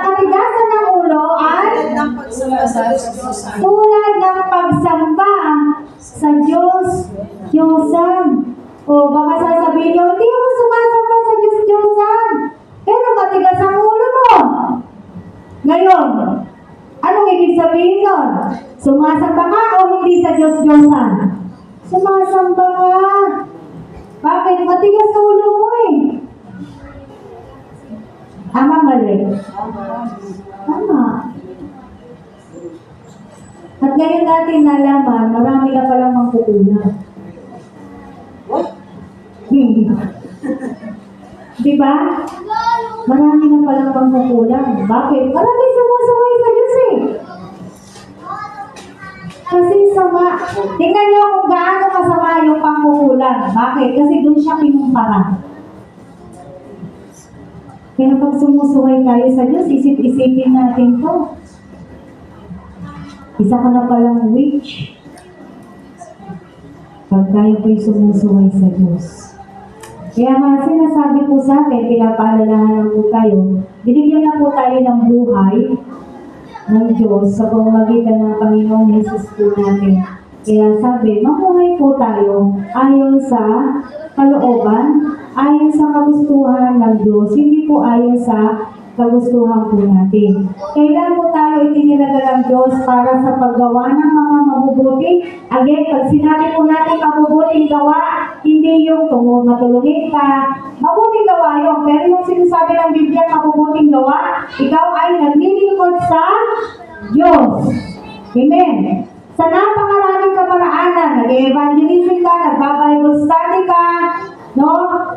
katigasan ng ulo ay tulad ng pagsamba sa Diyos-Diyosan. O baka sasabihin niyo, hindi ako sumasamba sa Diyos-Diyosan. Pero matigas ang ulo mo. Ngayon, anong ibig sabihin nun? Sumasamba ka o hindi sa Diyos-Diyosan? Sumasamba ka. Bakit? Matigas ang ulo mo eh. Tama mali? Tama. At ngayon natin nalaman, marami na palang mangkukulang. Diba? Marami na palang pangkukulang. Bakit? Marami sumusuway sa Diyos eh. Kasi sama. Tingnan niyo kung gaano kasama yung pangkukulang. Bakit? Kasi doon siya pinumpara. Kaya pag sumusuway tayo sa Diyos, isip-isipin natin to. Isa ka na palang witch. pag tayo po'y sumusuway sa Diyos. Kaya nga sinasabi po sa atin, pinapaalalahanan po tayo, binigyan na po tayo ng buhay ng Diyos sa pamamagitan ng Panginoong Hesus po natin. Kaya sabi, mamuhay po tayo ayon sa kalooban, ayon sa kagustuhan ng Diyos, hindi po ayon sa kagustuhan po natin. Kailan po tayo itiniraga ng Diyos para sa paggawa ng mga mabubuti? Again, pag sinabi po natin mabubuting gawa, hindi yung matulungin ka, mabuting gawa yun. Pero yung sinasabi ng Biblia, mabubuting gawa, ikaw ay naglilingkod sa Diyos. Amen. Sa napakaraming kaparaanan, nag-evangelism ka, nagba-Bible study ka, no?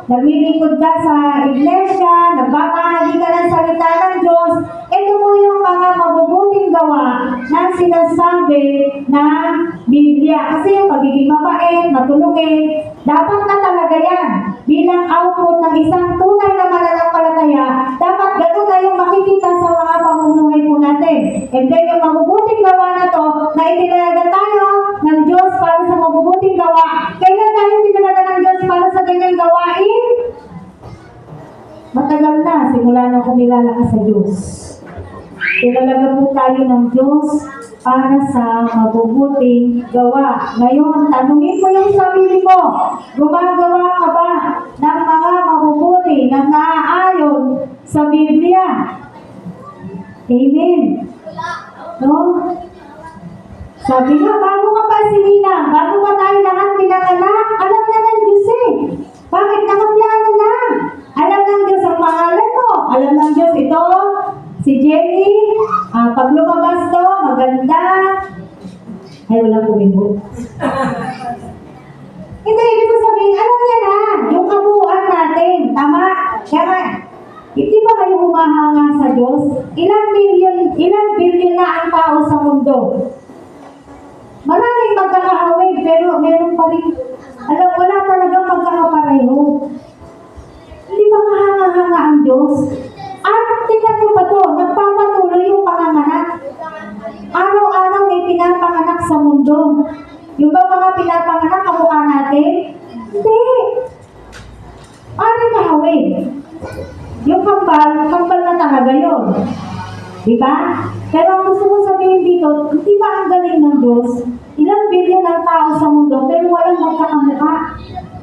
Naglilingkod ka sa iglesia, nagbabahagi ka ng salita ng Diyos. Ito po yung mga mabubuting gawa na sinasabi ng Biblia. Kasi yung pagiging mabait, matulungin, dapat na talaga yan. Bilang output ng isang tunay na mananampalataya, dapat ganun na yung makikita sa mga pamumuhay po natin. And then yung mabubuting gawa na to, na itinalaga tayo ng Diyos para sa mabubuting gawa. Kailan tayo itinalaga ng Diyos para sa ganyang gawain? Matagal na, simula nang kumilala ka sa Diyos. Tinalaga po tayo ng Diyos para sa mabubuting gawa. Ngayon, tanungin mo yung sarili mo, gumagawa ka ba ng mga mabubuti na naaayon sa Biblia? Amen. No? Sabi nga, bago ka pa sinilang, bago pa tayo lahat pinanganak, alam na ng Diyos eh. Bakit nakaplano na? Alam ng Diyos ang pangalan mo. Alam ng Diyos ito, si Jenny, pag lumabas to, maganda. Ay, walang kumibo. Hindi, ibig ko sabihin, alam niya na, yung kabuuan natin. Tama? Kaya hindi ba kayo humahanga sa Diyos? Ilang billion na ang tao sa mundo? Maraming magkakahawig, pero meron pa rin, wala talagang magkakapareho. Hindi ba kahanga-hanga ang Diyos? At tingnan niyo ba ito, nagpapatuloy yung panganganak. Araw-araw may pinapanganak sa mundo. Yung ba mga pinapanganak kamukha natin? Hindi. Ano kahawig? Yung kambal na talaga yun. Diba? Pero ang gusto ko sabihin dito, hindi ba ang galing ng Diyos? Ilang bilyon ng tao sa mundo, pero walang magkakamukha.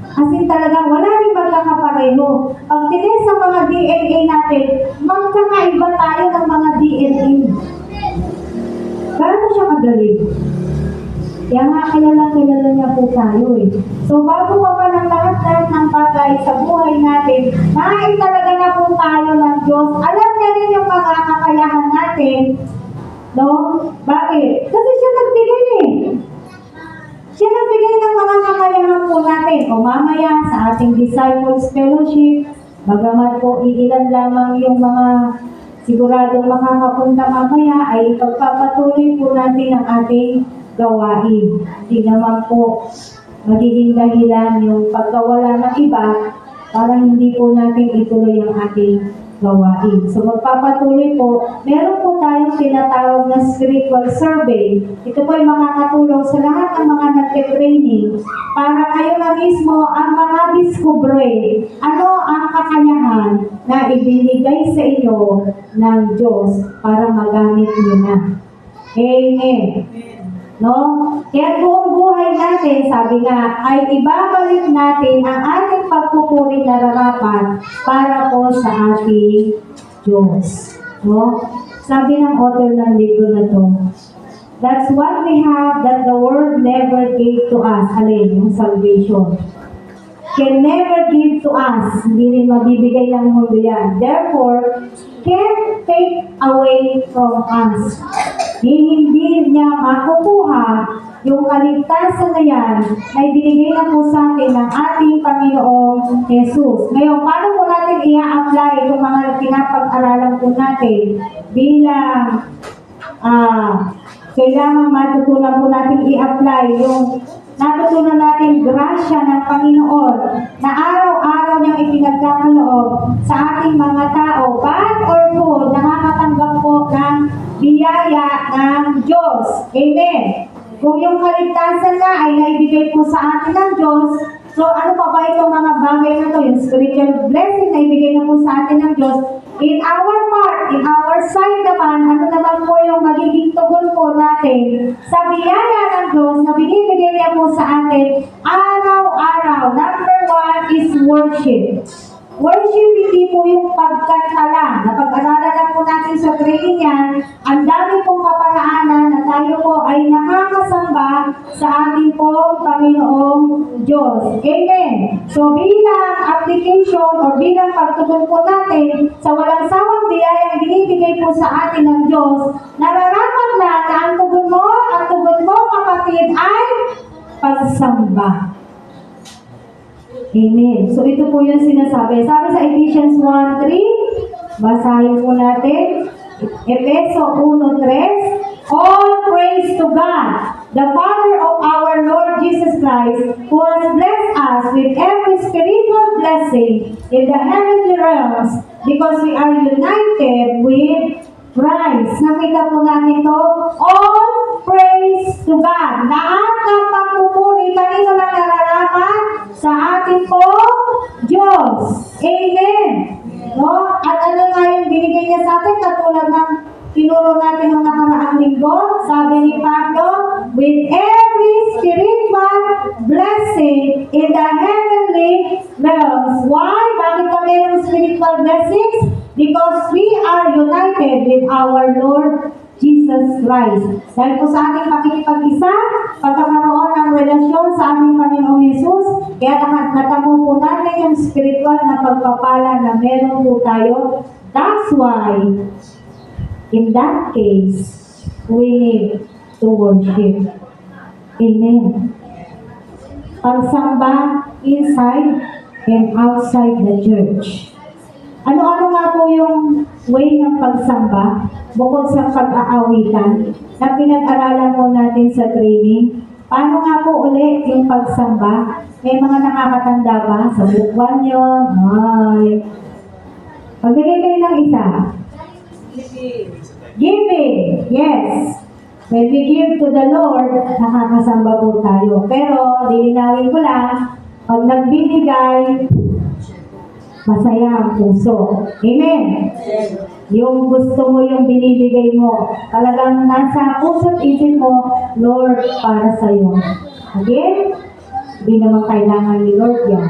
Kasi talagang wala rin magkakapareho. Pag tinis sa mga DNA natin, magkakaiba tayo ng mga DNA. Gano'n siya kagaling? Kaya nga, kilala niya po tayo eh. So, bago pa man ang lahat ng bagay sa buhay natin, naitalaga na po tayo ng Diyos. Alam niya rin yung mga kakayahan natin. No? Bakit? Kasi siya nagbigay eh. Siya nagbigay ng mga kakayahan po natin. O mamaya sa ating Disciples Fellowship, bagamat po iilan lamang yung mga siguradong makakapunta mamaya, ay pagpapatuloy po natin ang ating gawain. Hindi naman po magiging dahilan yung pagkawala ng iba para hindi po natin ituloy ang ating gawain. So magpapatuloy po, meron po tayong tinatawag na spiritual survey. Ito po ay makakatulong sa lahat ng mga nagte-training para kayo na mismo ang mga discovery ano ang kakayahan na ibinigay sa inyo ng Diyos para magamit niyo na. Amen. No? Kaya buong buhay natin, sabi nga, ay ibabalik natin ang ating pagpupuri nararapat para po sa ating Diyos. No? Sabi ng author ng libro na to, that's what we have that the world never gave to us. Alin, yung salvation. Can never give to us. Hindi rin mabibigay ng mundo yan. Therefore, can't take away from us. Hindi niya makukuha yung kaligtasan na yan na ibinigay na po sa atin ng ating Panginoong Jesus. Ngayon, paano po natin i-apply itong mga pinapag-aralan po natin bilang kailangan matutunan po natin i-apply yung natutunan natin grasya ng Panginoon na araw-araw niyang ipinagkakaloob sa ating mga tao, bad or good, nakakatanggap po ng biyaya ng Diyos. Amen. Kung yung kaligtasan na ay naibigay po sa atin ng Diyos, so ano pa ba itong mga bagay na to? Yung spiritual blessing na ibigay na po sa atin ng Diyos. In our part, in our side naman, ano naman po yung magiging tugon po natin sa biyaya ng Diyos na binibigay niya po sa atin araw-araw. Number one is worship. Worship hindi po yung pagkanta lang. Napag-aralan lang po natin sa training yan, ang dami pong kaparaanan na tayo po ay nakakasamba sa ating pong Panginoong Diyos. Amen. So bilang application o bilang pagtugon po natin sa walang sawang biyayang binibigay po sa atin ng Diyos, nararapat na ang tugon mo kapatid ay pagsamba. Amen. So ito po yung sinasabi. Sabi sa Ephesians 1:3, basahin po natin. Efeso 1:3, all praise to God, the Father of our Lord Jesus Christ, who has blessed us with every spiritual blessing in the heavenly realms, because we are united with Christ. Nakita po natin to, all praise to God. Lahat ng pagpupuri, kanino lang nararapat? Sa ating po, Diyos. Amen. No? At ano nga yung binigay niya sa atin, katulad ng tinuro natin ng nakaraang linggo, sabi ni Pablo, with every spiritual blessing in the heavenly realms. Why? Bakit ka mayroong spiritual blessings? Because we are united with our Lord Jesus Christ. Dahil po sa ating pakikipag-isa, pagkakaroon ng relasyon sa ating Panginoong Yesus, kaya natamo po natin yung spiritual na pagpapala na meron po tayo. That's why, in that case, we need to worship. Amen. Pagsamba inside and outside the church. Ano-ano nga po yung way ng pagsamba bukod sa pag-aawitan na pinag-aralan po natin sa training? Paano nga po ulit yung pagsamba? May mga nakakatanda ba? Sa bukwan yun? Ay. Pagbigay kayo ng isa. Giving. Yes. When we give to the Lord, nakakasamba po tayo. Pero, lilinawin ko lang, pag nagbibigay, masaya ang puso. Amen. Yung gusto mo, yung binibigay mo, talagang nasa puso't isip mo, Lord, para sa'yo. Again, hindi naman kailangan ni Lord yan.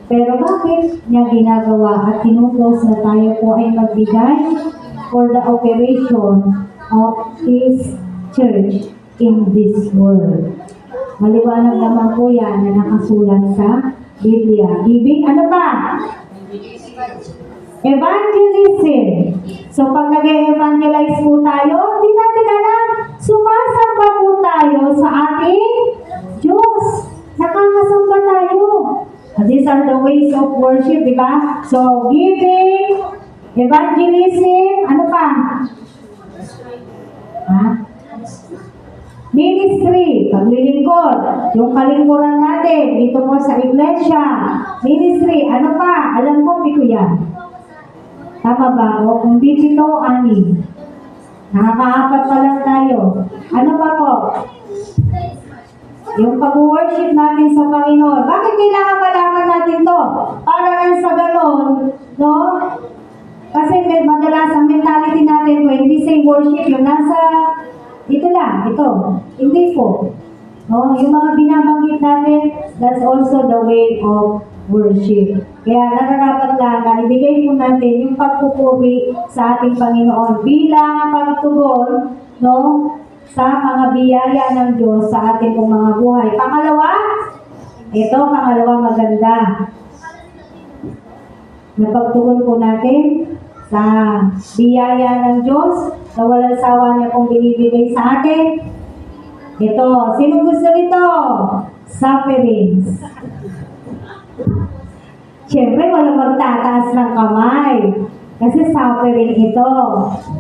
Pero bakit niya ginagawa at tinutos na tayo po ay magbigay for the operation of His church in this world? Maliwanag naman po yan na nakasulat sa Biblia. Giving, ano pa? Evangelism. So, pag nag-evangelize po tayo, hindi natin alam, sumasamba po tayo sa ating Diyos. Nakakasamba tayo. These are the ways of worship, di ba? So, giving, evangelism, ano pa? Ha? Ministry, paglilingkod, yung kalingkuran natin, dito po sa iglesia. Ministry, ano pa? Alam ko, pito yan. Tama ba? O kung di pito, anim. Nakakaapat pa lang tayo. Ano pa po? Yung pag-worship natin sa Panginoon. Bakit kailangan malaman natin to? Para lang sa ganon, no? Kasi madalas ang mentality natin, when we say worship, yung nasa ito lang, ito. Hindi po. No? Yung mga binabanggit natin, that's also the way of worship. Kaya nararapat lang na ibigay po natin yung pagpupuri sa ating Panginoon bilang pagtugon, no, sa mga biyaya ng Diyos sa ating pong mga buhay. Pangalawa, pangalawa maganda. Napagtugon po natin sa biyaya ng Diyos na walang sawa niya pong binibigay sa atin. Ito, sino gusto nito? Sufferings. Siyempre, walang magtataas ng kamay. Kasi suffering ito.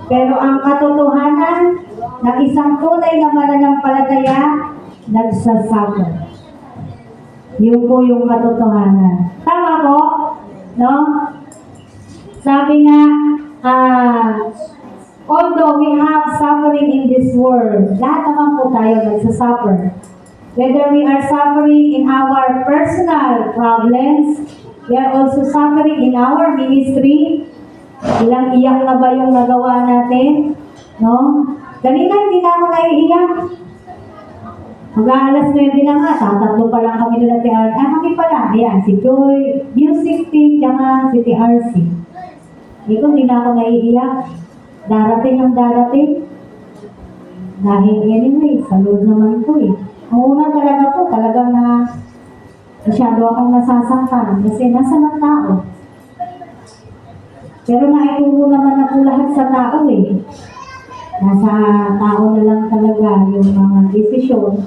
Pero ang katotohanan ng isang tunay na mananampalataya, nagsasuffer. Yun po yung katotohanan. Tama po? No? Sabi nga, Although we have suffering in this world, lahat naman po tayo nagsasuffer. Whether we are suffering in our personal problems, we are also suffering in our ministry. Ilang iyak na ba yung nagawa natin? No? Kanina hindi na ako naiiyak. Mag-aalas 9 na nga, tatatlo pa lang kami nila TRC. Kami pala, ayan, si Joy, music team, tsaka si TRC. Dito, hindi na ako naiiyak. Darating ang darating. Dahil anyway, sa Lord naman ko eh. Ang una talaga po, talagang na masyado akong nasasaktan kasi nasa ng tao. Pero naituro naman na po lahat sa tao eh. Nasa tao na lang talaga yung mga desisyon.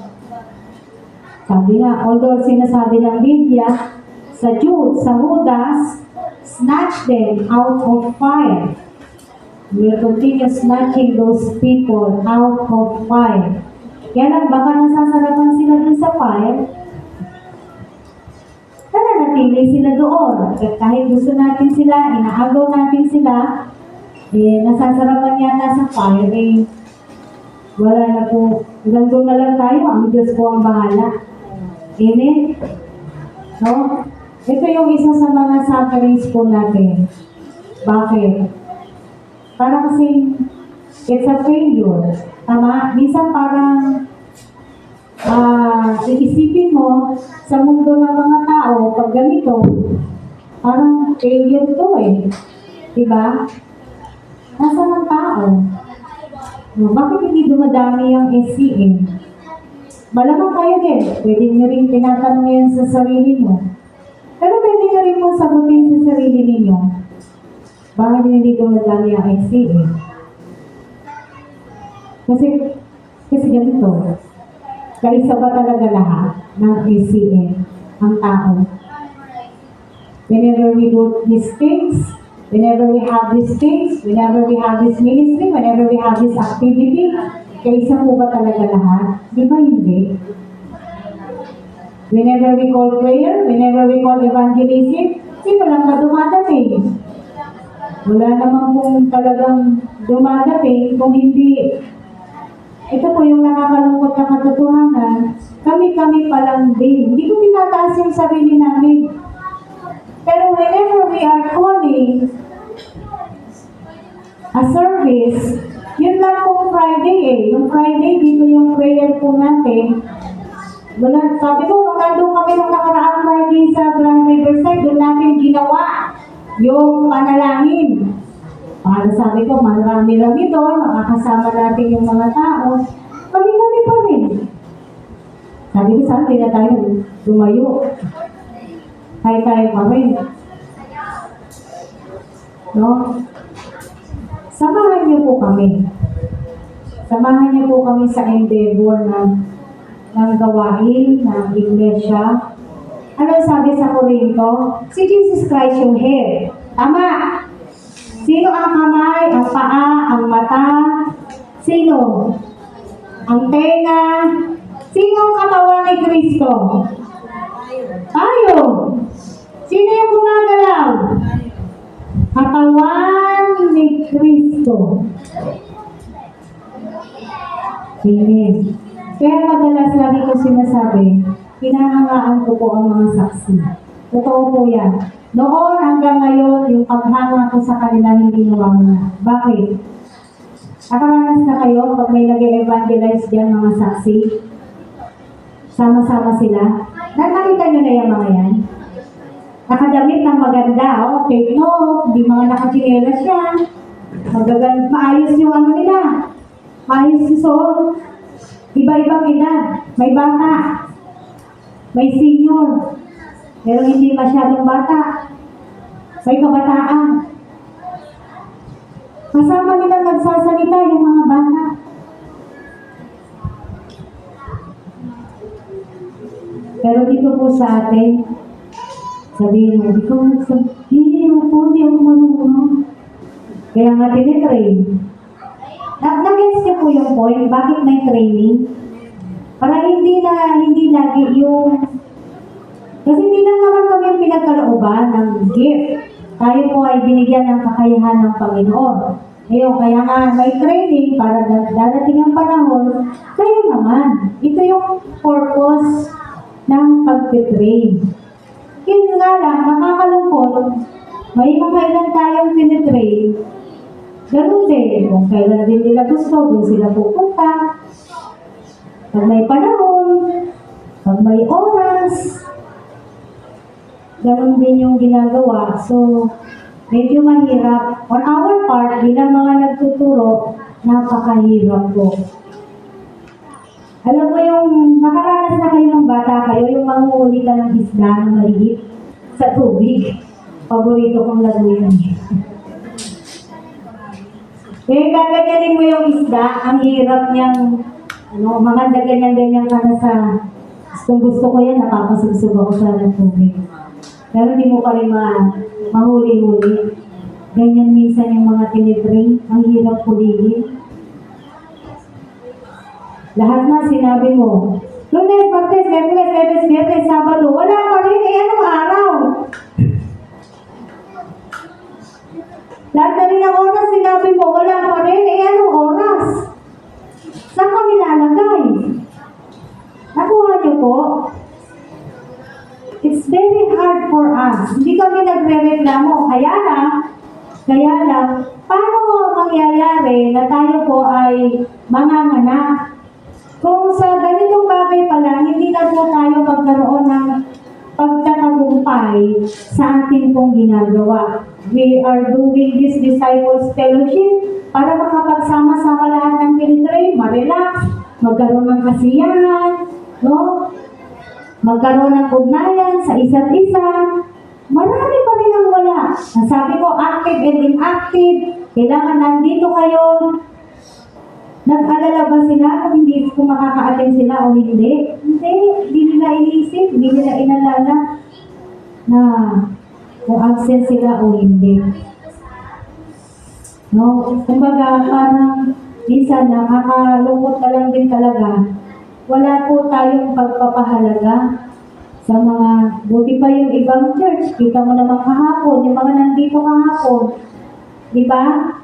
Sabi nga, although sinasabi ng Biblia, sa Jude, sa Judas, snatch them out of fire. We'll continue snatching those people out of fire. Kaya lang, baka nasasarapan sila dun sa fire, nananatili sila doon. Kahit gusto natin sila, inaagaw natin sila, nasasarapan yata sa fire, wala na po. Hanggang doon na lang tayo, ang Diyos po ang bahala. Amen? No? Ito yung isa sa mga sufferings po natin. Bakit? Para kasi it's a failure. Tama? Minsan parang iisipin mo sa mundo ng mga tao, pag ganito, parang failure to eh. Diba? Nasa ng tao. No, bakit hindi dumadami ang SCM? Malamang kayo din. Pwede nyo rin tinatanong yan sa sarili nyo. Pero pwede nyo rin po sagutin sa sarili ninyo. Bakit hindi dumadami ang SCM? Kasi ganito. Kaisa ba talaga lahat ng SCM ang tao? Whenever we do these things, whenever we have these things, whenever we have this ministry, whenever we have this activity, kaisa po ba talaga lahat? Di ba hindi? Whenever we call prayer, whenever we call evangelism, sino lang ka dumadating? Wala naman kung talagang dumadating kung hindi. Ito po yung nakakalungkot na katotohanan. Kami-kami pa lang din. Hindi ko tinataas yung sarili namin. Pero whenever we are calling a service, yun lang po Friday eh. Yung Friday, dito yung prayer po natin. Wala, sabi ko, nung nandun kami nung nakaraang Friday sa Grand Riverside, doon natin ginawa yung panalangin. Para sabi ko, marami-rami doon, makakasama natin yung mga tao. Kami-kami pa rin. Sabi ko, saan na tayo lumayo? Tayo pa rin. No? Samahan niyo po kami. Samahan niyo po kami sa endeavor ng gawain ng iglesia. Ano sabi sa Corinto? Si Jesus Christ yung head. Tama! Sino ang kamay, ang paa, ang mata? Sino? Ang tenga? Sino ang katawan ni Kristo? Tayo! Sino yung gumagalaw? Katawan ni Kristo. Amen. Kaya madalas lagi ko sinasabi, hinahangaan ko po ang mga saksi. Totoo po yan. Noon hanggang ngayon, yung paghanga ko sa kanila hindi nawawala. Bakit? Nakaranas na kayo pag may nag-evangelize dyan mga saksi? Sama-sama sila. Nakita nyo na yung mga yan? Nakadamit ng maganda, take note, hindi mga nakachinelas yan. Maayos yung ano nila. Maayos yung suot. Iba-ibang edad. May bata. May senior. Pero hindi masyadong bata. May kabataan. Kasama nila nagsasalita yung mga bata. Pero dito po sa atin, sabihin mo, di ko hindi ako marunong. Kaya nga tinitrain. Nag-gets niyo po yung point, bakit may training? Para hindi lagi yung... Kasi hindi lang naman kami ang pinagkalooban ng gift. Tayo po ay binigyan ng kakayahan ng Panginoon. Ayun, kaya nga may training para darating ang panahon, kayo naman. Ito yung purpose ng pag-train. Yun nga lang, nakakalungkot, may mga ilan tayong tinitrain, ganun din, kung kailan din nila gusto, doon sila pupunta. Pag may panahon, pag may oras, ganun din yung ginagawa. So, medyo mahirap. On our part, bilang mga nagtuturo, napakahirap po. Alam mo yung nakaranas na kayo ng bata kayo, yung manguhuli ka ng isda na maliit sa tubig. Paborito kong laguin. Eh, gaganyanin mo yung isda, ang hirap niyang, mga ganyan-ganyan ka na sa, kung gusto ko yan, napapasugsug ako sa tubig. Pero hindi mo pa rin mahuli-huli. Ganyan minsan yung mga tinitrain, ang hirap hulihin. Lahat na sinabi mo, Lunes, Martes, Miyerkules, Biyernes, Biyernes, Sabado, wala pa rin, anong araw? Lahat na rin ang oras, sinabi mo, wala pa rin, anong oras? Saan kami lalagay? Nakuha niyo po? It's very hard for us. Hindi kami nagre-reklamo. Kaya lang, paano mangyayari na tayo po ay manganganak? Kung sa ganitong bagay pala, hindi na po tayo magkaroon ng pagtatagumpay sa ating pong ginagawa. We are doing this disciples fellowship para makapagsama-sama lahat ng tinitrain, ma-relax, magkaroon ng kasiyahan, no? Magkaroon ng ugnayan sa isa't isa. Marami pa rin ang wala. Nasabi ko, active and inactive. Kailangan nandito kayo. Nag-alala ba sila kung makaka-attend sila o hindi? Hindi nila inisip, hindi nila inalala na kung absent sila o hindi. No? Kumbaga, parang minsan nakakalungkot ka lang din talaga. Wala po tayong pagpapahalaga sa mga, buti pa yung ibang church, kita mo naman kahapon, yung mga nandito kahapon. Di ba?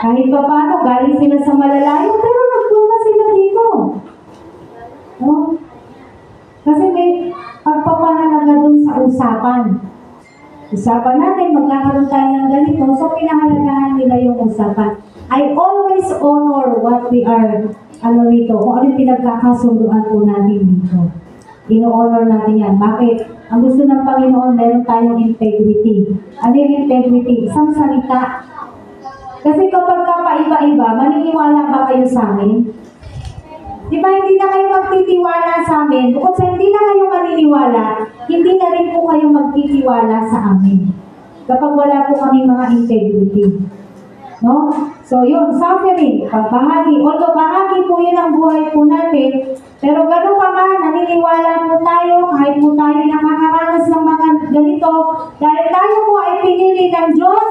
Kahit pa paano, galing sila sa malalayo, pero nagpunta sila dito. No? Kasi may pagpapahalaga dun sa usapan. Usapan natin, magkakaroon tayo ng ganito, so pinahalagahan nila yung usapan. I always honor what we are, kung ano yung pinagkakasunduan po natin dito. Ino-honor natin yan. Bakit? Ang gusto ng Panginoon, meron tayong integrity. Ano yung integrity? Isang salita. Kasi kapag kapaiba-iba, maniniwala ba kayo sa amin? Di ba hindi na kayo magtitiwala sa amin? Bukod sa hindi na kayo maniniwala, hindi na rin po kayo magtitiwala sa amin. Kapag wala po kami mga integrity. No? So yun, suffering, pagbahagi. Although bahagi po yun ang buhay po natin, pero gano'n pa man, naniniwala po tayo, kahit po tayo nakakaranas ng mga ganito, dahil tayo po ay pinili ng Diyos,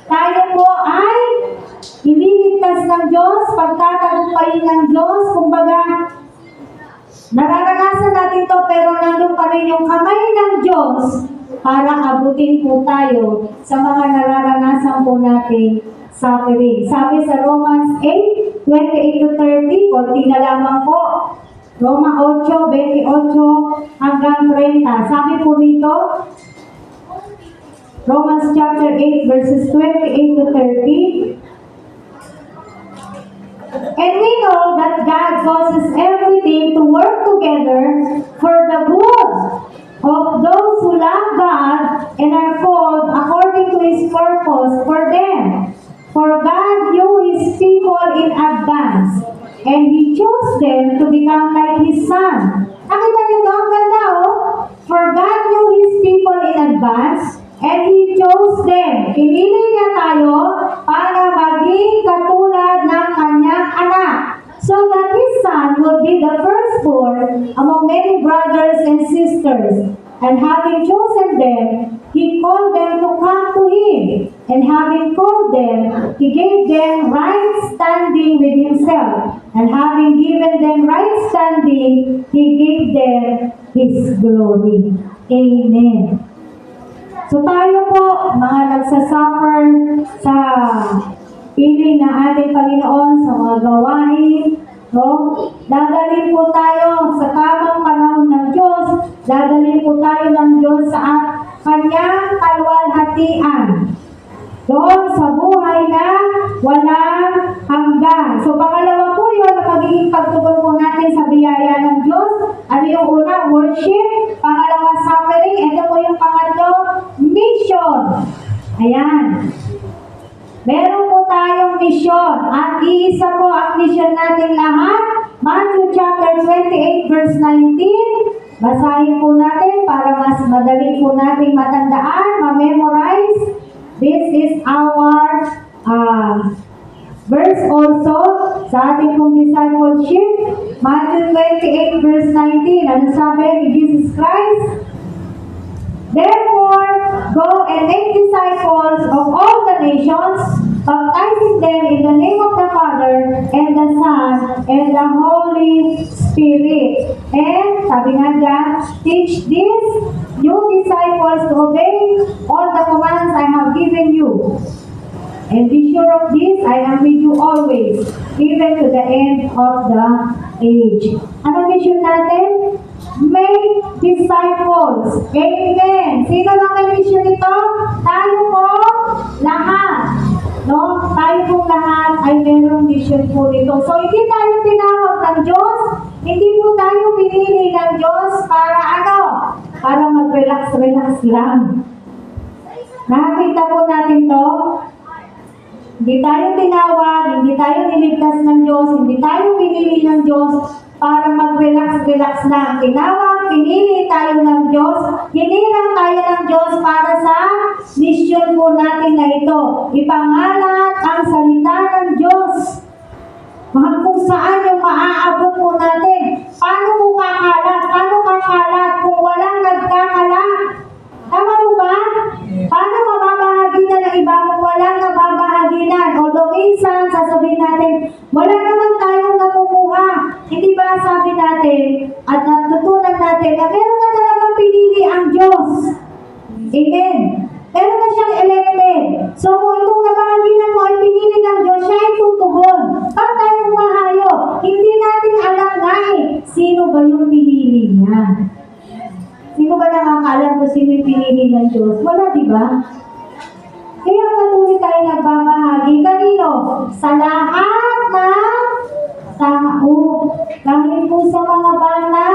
tayo po ay ililigtas ng Diyos, pagtatagumpayin ng Diyos, kumbaga, nararanasan natin to pero nandun pa rin yung kamay ng Diyos para abutin po tayo sa mga nararanasan po natin suffering. Sabi sa Romans 8:28-30, konti na lamang po. Roma 8:28 hanggang 30. Sabi po dito, Romans chapter 8 verses 28-30. And we know that God causes everything to work together for the good of those who love God and are called according to His purpose for them. For God knew His people in advance, and He chose them to become like His Son. Nakita niyo to? Ang ganda, oh. For God knew His people in advance, and He chose them. Pinili niya tayo para maging katulad ng Kanyang anak, so that His Son would be the firstborn among many brothers and sisters. And having chosen them, He called them to come to Him. And having called them, He gave them right standing with Himself. And having given them right standing, He gave them His glory. Amen. So tayo po, mga nagsasuffer sa piling ng ating Panginoon sa mga gawain, no? Dadalhin po tayo sa tamang panahon ng Diyos. Dadalhin po tayo ng Diyos sa kanyang kalwalhatian. Doon sa buhay na walang hanggan. So, pangalawa po yun na magiging pagtugon po natin sa biyaya ng Diyos. Ano yung una? Worship. Pangalawa, suffering. Ito po yung pangatlo, mission. Ayan. Meron po tayong mission. At iisa po ang mission natin lahat. Matthew chapter 28 verse 19. Basahin po natin para mas madali po natin matandaan, ma-memorize. This is our verse also sa ating pong discipleship. Matthew 28 verse 19. Ano sabi ni Jesus Christ? Therefore, go and make disciples of all the nations, baptizing them in the name of the Father, and the Son, and the Holy Spirit. And, sabi nga dyan, teach these new disciples to obey all the commands I have given you. And be sure of this, I am with you always, even to the end of the age. Ano mission natin? Make disciples. Amen. Sino lang ang mission nito? Tayo po lahat. No? Tayo po lahat ay mayroong mission po nito. So, hindi tayo tinawag ng Diyos. Hindi po tayo pinili ng Diyos para ano? Para mag-relax-relax lang. Nakakita po natin to. Hindi tayo tinawag, hindi tayo niligtas ng Diyos, hindi tayo pinili ng Diyos para mag-relax-relax lang. Tinawag, pinili tayo ng Diyos, hinirang tayo ng Diyos para sa mission po natin na ito. Ipangalat ang salita ng Diyos. Kung saan yung maaabot po natin. Paano po kakalat? Paano kakalat kung walang nagkakalat? Tama po ba? Paano mababahaginan ng iba kung walang nababahaginan? Although minsan, sasabihin natin, wala naman tayong nakukuha. Hindi ba sabi natin, at natutunan natin na meron na talagang pinili ang Diyos. Amen. Meron na siyang elected. So kung itong nabahaginan mo ay pinili ng Diyos, siya ay tutugon. Pag tayong mahayo, hindi natin alam nga sino ba yung pinili niya. Sino ba nakakaalam kung sino yung pinili ng Diyos? Wala, di ba? Kaya patuloy tayo nagbabahagi. Kanino? Sa lahat ng tao. Kahit po sa mga bata.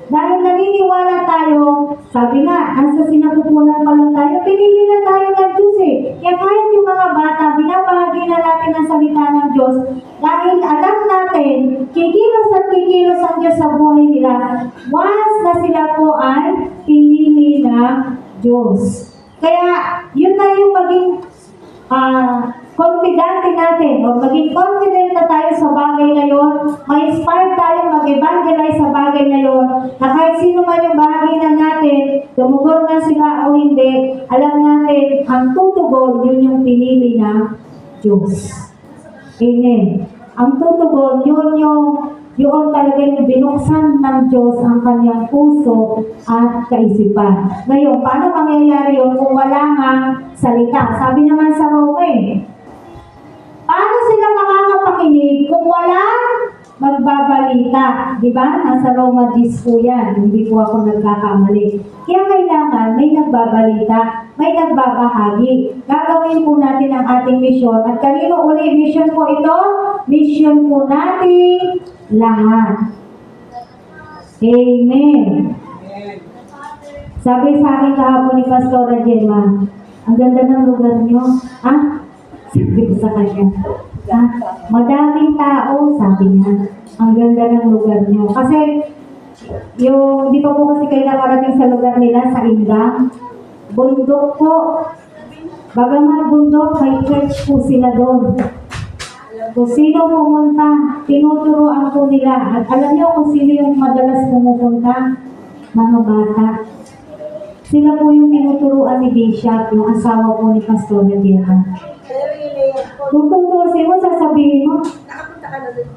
Dahil naniniwala tayo, sabi nga, nasa sinapupunan pa lang tayo, pinili na tayo ng Diyos eh. Kaya kahit yung mga bata, binabahagi na natin ang salita ng Diyos, dahil alam natin, kikilos at kikilos ang Diyos sa buhay nila, once na sila po ay pinili ng Diyos. Kaya, yun na yung maging confident natin o maging confident na tayo sa bagay na yun, ma-inspire tayo mag-evangelize sa bagay na yun, na kahit sino man yung bahaginan natin, tumugon na sila o hindi, alam natin, ang tutugon, yun yung pinili ng Diyos. Amen. Ang tutugon, yun talaga yung binuksan ng Diyos ang kanyang puso at kaisipan. Ngayon, paano mangyayari yun kung wala nga salita? Sabi naman sa Rome, paano sila makakapakinig kung walang magbabalita? Di ba? Nasa Roma 10 po yan. Hindi po ako nagkakamali. Kaya kailangan may nagbabalita, may nagbabahagi. Gagawin po natin ang ating mission. At kanino uli mission po ito? Mission po natin lahat. Amen. Sabi sa akin kahapon ni Pastora Gemma, ang ganda ng lugar nyo. Sabi ko sa kanya. Madaming tao, sabi niya. Ang ganda ng lugar nyo. Kasi, di pa po kasi kayo nakarating sa lugar nila, sa Indang. Bundok po. Bagaman bundok, may church po sila doon. Kung sino pumunta, tinuturoan po nila. At alam niyo kung sino yung madalas pumupunta? Mga bata. Sila po yung tinuturuan ni Bishop, yung asawa po ni Pastor Diana. Kung tutusin mo, sasabihin mo, Nakapunta ka na doon.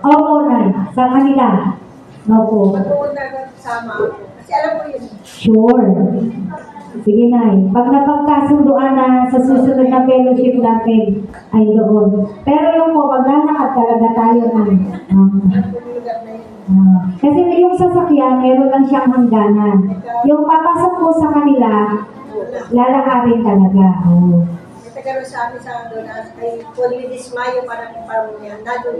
oo, Nay, sa kanila. No po. Matuon na sama ako. Kasi alam ko yun. Sure. Sige na pag napagkasunduan na sa susunod na fellowship natin ay doon. Pero yung po, maglalakad talaga tayo ng kasi yung sasakyan, meron lang siyang hangganan. Yung papasok po sa kanila, lalakarin talaga. Oh. Nagkaroon sa amin sa doon at may Poli Dismayo para ng farm niya. Nadun.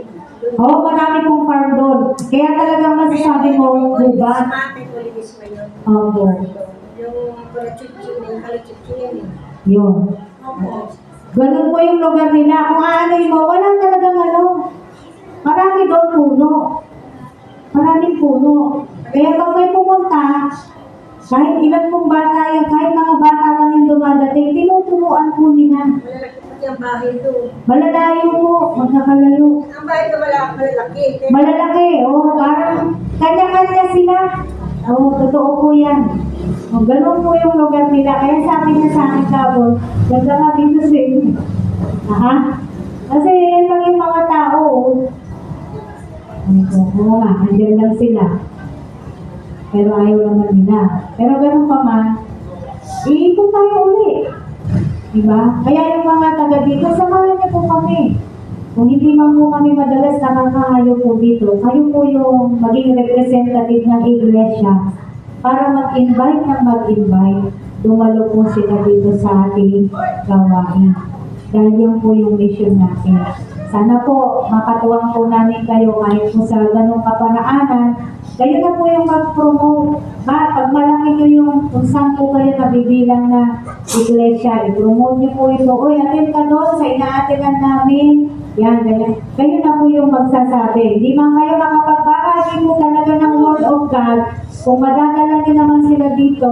Oo, marami pong farm doon. Kaya talagang masasabi mo, diba? May Poli Dismayo. Opo. Yung Kalachuchunin, Kalachuchunin. Yun. Opo. Ganun po yung lugar nila. Kung aanay mo, walang talagang ano. Marami doon puno. Maraming puno. Kaya pag may pumunta, kahit ilan pong bata yan, kahit mga bata lang yung dumadating, tinuturuan po nila. Malalaki po yung bahay doon. Malalayo po, magkakalayo. Ang bahay ko malalaki. Malalaki, parang kanya-kanya sila. Totoo po yan. Ganun po yung lugar nila. Kaya sabi niya sa akin kabol, ganda nga dito sa inyo. Kasi pag yung mga tao, oo nga, andyan lang sila. Pero ayaw naman nila. Pero ganun pa man, iikot tayo uli. Diba? Kaya yung mga taga dito, samahan niyo po kami. Kung hindi man po kami madalas nakakahayo po dito, kayo po yung maging representative ng iglesia para mag-invite ng mag-invite. Dumalo po sila dito sa ating gawain. Dahil yan po yung mission natin. Sana po, makatuwang po namin kayo kahit po sa ganong kaparaanan. Kayo na po yung mag-promote. Pag malaki nyo yung kung saan po kayo nabibilang na iglesia, i-promote nyo po ito. Uy, attend ka doon sa inaatinan namin. Yan, ganyan. Kayo na po yung magsasabi. Hindi man kayo makapagbahagi po talaga ng Word of God. Kung madadala nyo naman sila dito,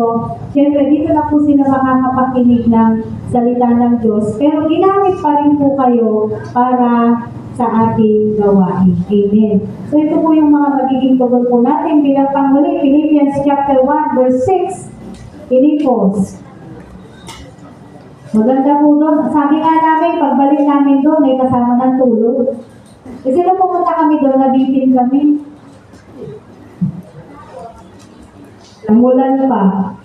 syempre dito na po sila makakapakinig ng salita ng Diyos. Pero ginamit pa rin po kayo para sa ating gawain. Amen. So ito po yung mga magiging tugon po natin bilang panghuli. Philippians chapter 1 verse 6. Pilipos. Maganda po doon. Sabi nga namin, pagbalik namin doon, may kasama ng tulog. Kasi nung pumunta kami doon, nabitin kami. Namulan pa.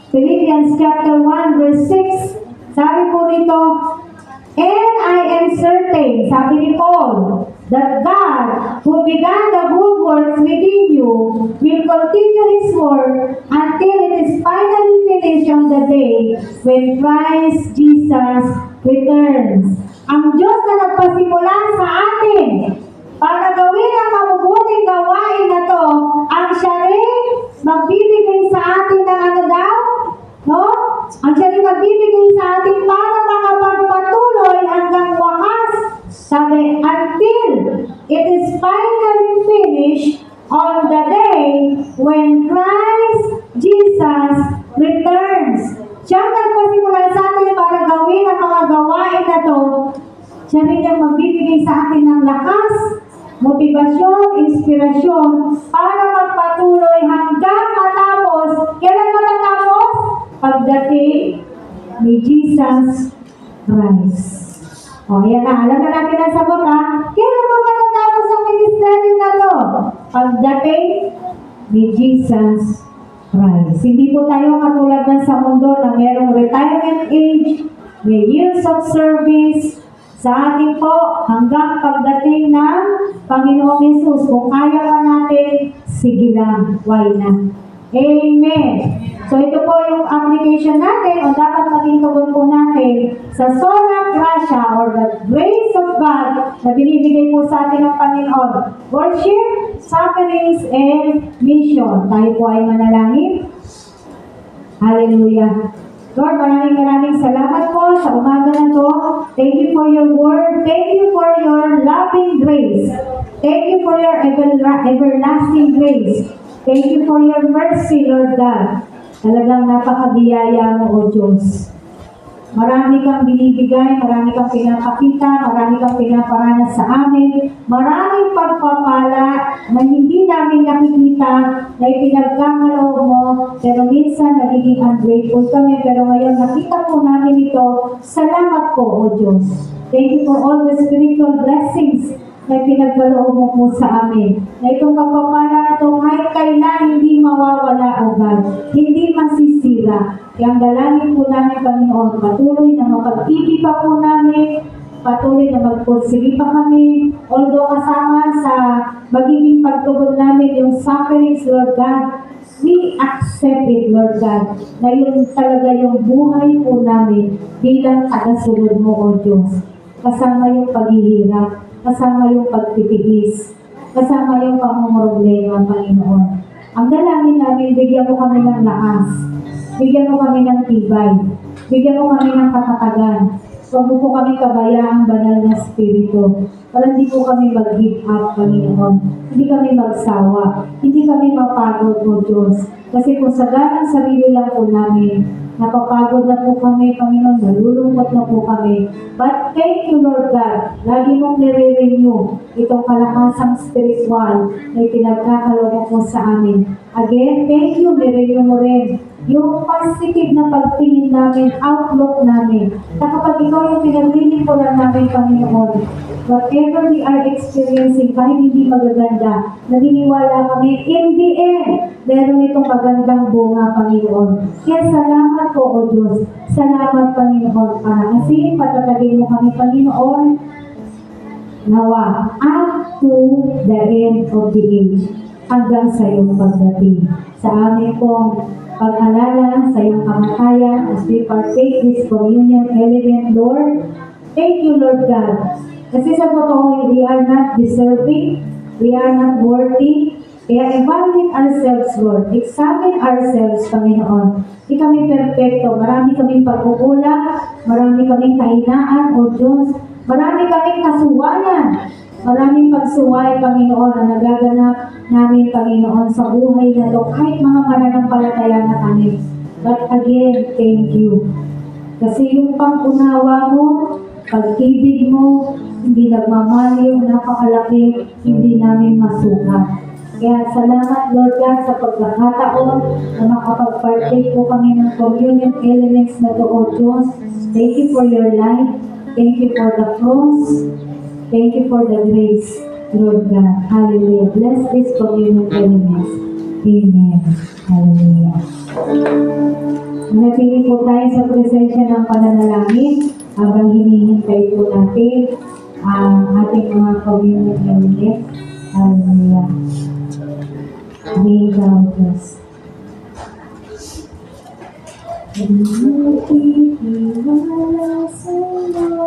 Philippians chapter 1 verse 6. Sabi po rito, and I am certain, sabi ni Paul, that God, who began the good works within you, will continue His work until it is finally finished on the day when Christ Jesus returns. Ang Diyos na nagpasimula sa atin para gawin ang mabubuting gawain na to, ang siya rin magbibigay sa atin ng ano daw? No? Ang siya rin magbibigay sa atin para makapagpatuloy hanggang wakas. Sabi, until it is finally finished on the day when Christ Jesus returns. Siya nagpasimula sa atin para gawin ang mga gawain na to. Siya rin ang magbibigay sa atin ng lakas, motivasyon, inspirasyon para magpatuloy hanggang matapos. Kailan matatapos? Pagdating ni Jesus Christ. Yan na. Alam na natin ang sagot Kailan mo matatapos ang ministeryo na to? Pagdating ni Jesus Christ. Hindi po tayo katulad ng sa mundo na merong retirement age, may years of service. Sa atin po, hanggang pagdating ng Panginoong Yesus, kung kaya pa natin, sige lang, why not? Amen. So ito po yung application natin o dapat maging tugon po natin sa sola gratia or the grace of God na binibigay po sa atin ng Panginoon. Worship, sufferings, and mission. Tayo po ay manalangin. Hallelujah. Lord, maraming salamat po sa umaga na to. Thank you for your word. Thank you for your loving grace. Thank you for your everlasting grace. Thank you for your mercy, Lord God. Talagang napakabiyaya mo, O Diyos. Marami kang binibigay, marami kang pinapakita, marami kang pinaparanas sa amin, maraming pagpapala na hindi namin nakikita na ipinagkakaloob mo, pero minsan nagiging ungrateful kami, pero ngayon nakita po namin ito. Salamat po, O Diyos. Thank you for all the spiritual blessings na pinagkaloob mo po sa amin. Na itong pagpapala na ito kahit kailan hindi mawawala, O God. Hindi masisira. bibira. Kaya ang dalangin po namin, Panginoon, patuloy na mapag-ibig pa po namin, patuloy na magpursige pa kami, although kasama sa magiging pagtugon namin yung sufferings, Lord God, we accept it, Lord God, na yun talaga yung buhay po namin bilang tagasunod mo, O Diyos. Kasama yung paghihirap, kasama yung pagtitiis, kasama yung pangumroblema, Panginoon. Ang dalangin namin, bigyan mo kami ng lakas, bigyan mo kami ng tibay, bigyan mo kami ng katatagan. Huwag mo po kami kabayaan banal na spirito. Para hindi po kami mag-give up, Panginoon. Hindi kami magsawa. Hindi kami mapagod, O Diyos. Kasi kung sa ganang sarili lang po namin, napapagod na po kami, Panginoon, nalulungkot na po kami. But thank you, Lord God. Lagi mong nire-renew itong kalakasang spiritual na pinagkakaloob mo sa amin. Again, thank you, nire-renew mo rin yung positive na pagtingin namin, outlook namin. Na kapag ikaw yung pinaglilingkuran namin, Panginoon, whatever we are experiencing, kahit hindi magaganda, naniniwala kami, in the end, meron itong magandang bunga, Panginoon. Kaya salamat po, O Diyos. Salamat, Panginoon, para kasi patatagin mo kami, Panginoon, nawa, up to the end of the age, hanggang sa iyong pagdating. Sa amin pong pag-alala sa iyong kamatayan as we partake this communion element, Lord. Thank you, Lord God. Kasi sa totoo, we are not deserving, we are not worthy. Kaya evaluate ourselves, Lord. Examine ourselves, Panginoon. Hindi kami perfecto. Marami kaming pagkukulang, marami kaming kahinaan, O Diyos. Marami kaming kasuwanan. Maraming pagsuway, Panginoon, na nagaganap namin, Panginoon, sa buhay na ito, kahit mga mananampalataya na kami. But again, thank you. Kasi yung pang-unawa mo, pag-ibig mo, hindi nagmamaliw, napakalaki, hindi namin masukat. Kaya salamat, Lord God, sa pagkakataon na makapag-partake po kami ng communion elements na ito, O Diyos. Thank you for your life. Thank you for the cross. Thank you for the grace, Lord God. Hallelujah. Bless this communion elements. Amen. Hallelujah. Manatili po tayo sa presensya ng pananalangin habang hinihintay po natin ang ating mga communion elements. Hallelujah. May God bless. Iniwala sa'yo.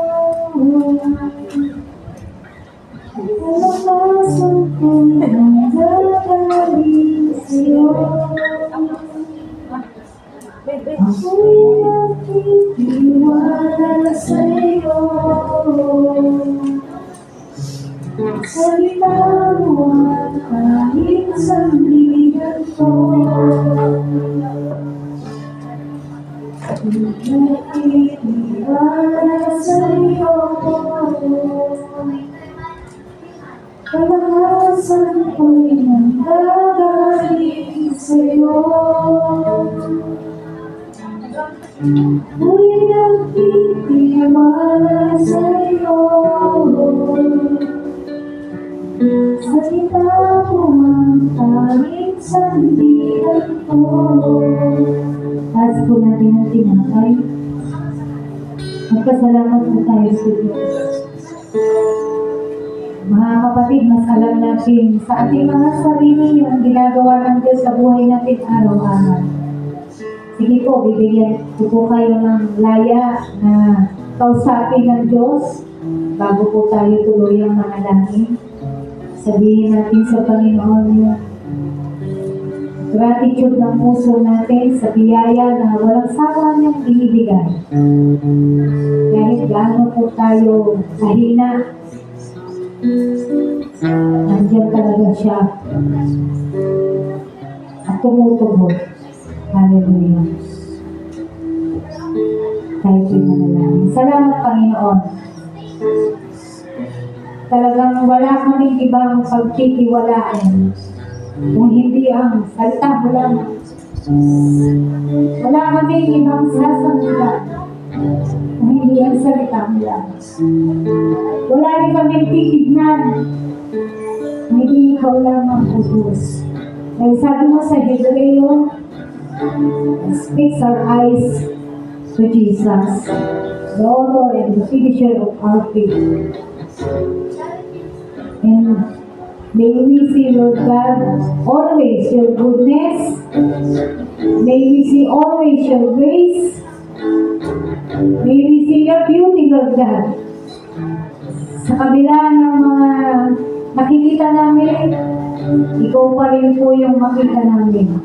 Kalakasan ko'y nanggagaling sa'yo. Ako'y nakitiwala sa'yo. Salita mo at kahit sandigan ko. Nakitiwala sa'yo. Kalakasan ko'y nanggagaling sa'yo. Ako'y nagtitiwala sa'yo. Salita mo ang tanging sandigan ko. Taas po natin ang tinapay. Magpasalamat po tayo sa Diyos. Mga kapatid, mas alam natin sa ating mga sarili yung ginagawa ng Diyos sa buhay natin araw-araw. Sige po, bibigyan ko po kayo ng laya na kausapin ng Diyos bago po tayo tuloy ang manalangin. Sabihin natin sa Panginoon yung gratitude ng puso natin sa biyaya na walang sawa niyang binibigay. Kahit gaano po tayo kahina, nandiyan talaga siya at tumutubog. Hallelujah. Tayo po'y manalangin. Salamat, Panginoon. Talagang wala kaming ibang pagtitiwalaan kung hindi ang salita mo lang. Wala kaming ibang sasamita kung hindi ang salita mo lang. Wala rin kaming titignan kung hindi ikaw lang ang Diyos. Dahil sabi mo sa Hebreo Let's fix our eyes to Jesus, the author and the finisher of our faith. And may we see, Lord God, always your goodness. May we see always your grace. May we see your beauty, Lord God. Sa kabila ng mga nakikita namin, ikaw pa rin po yung makita namin.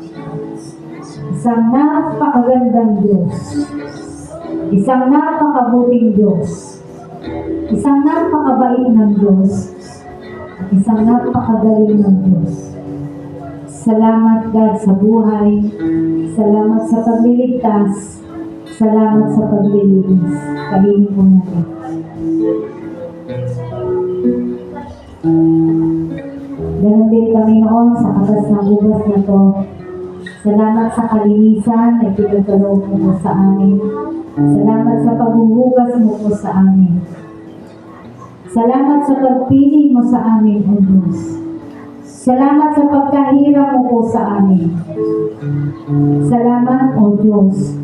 Isang napakagandang Diyos. Isang napakabuting Diyos. Isang napakabait ng Diyos. Isang napakagaling ng Diyos. Salamat God sa buhay. Salamat sa pagliligtas. Salamat sa paglilinis. Kainin po natin. Ganon din kami noon sa katas ng ugas na to. Salamat sa kalinisan na pinagkaloob mo po sa amin. Salamat sa paghuhugas mo po sa amin. Salamat sa pagpili mo sa amin, O Diyos. Salamat sa pagkahirap mo po sa amin. Salamat, O Diyos,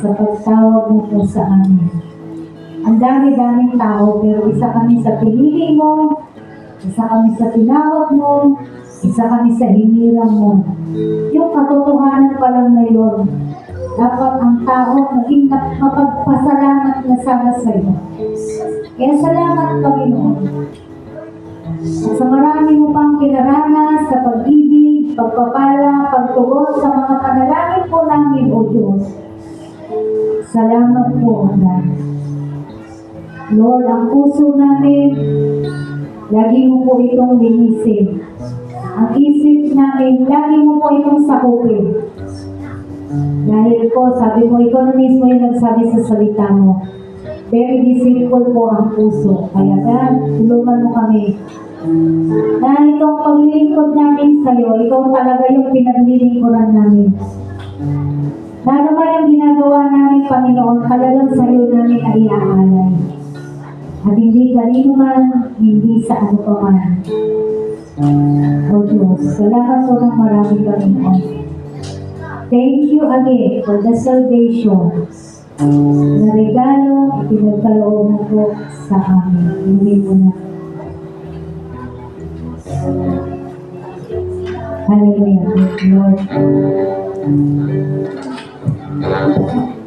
sa pagtawag mo po sa amin. Ang dami-daming tao, pero isa kami sa pinili mo, isa kami sa tinawag mo, isa kami sa hiniram mo. Yung katotohanan pa lang ngayon, dapat ang tao maging mapagpasalamat na sana sa iyo. Kaya salamat, Panginoon. At sa marami mo pang kinaranas sa pag-ibig, pagpapala, pagtugon sa mga panalangin po namin, O Diyos. Salamat po, God. Lord, ang puso namin, lagi mo po itong linisin. Ang isip namin, lagi mo po itong sakupin. Dahil po, sabi mo, ikaw na mismo yung nagsabi sa salita mo. Very deceitful po ang puso. Kaya God, tulungan mo kami. Na itong paglilingkod namin sa iyo, ikaw talaga yung pinaglilingkuran namin. Na ano man ang ginagawa namin, Panginoon, talagang sa iyo namin ay iaalay. At hindi kanino man, hindi sa ano pa man. O Diyos, salamat po ng marami, Panginoon. Thank you again for the salvation na regalo ipinagkaloob mo po sa amin. Hindi mo na. Hallelujah. Lord.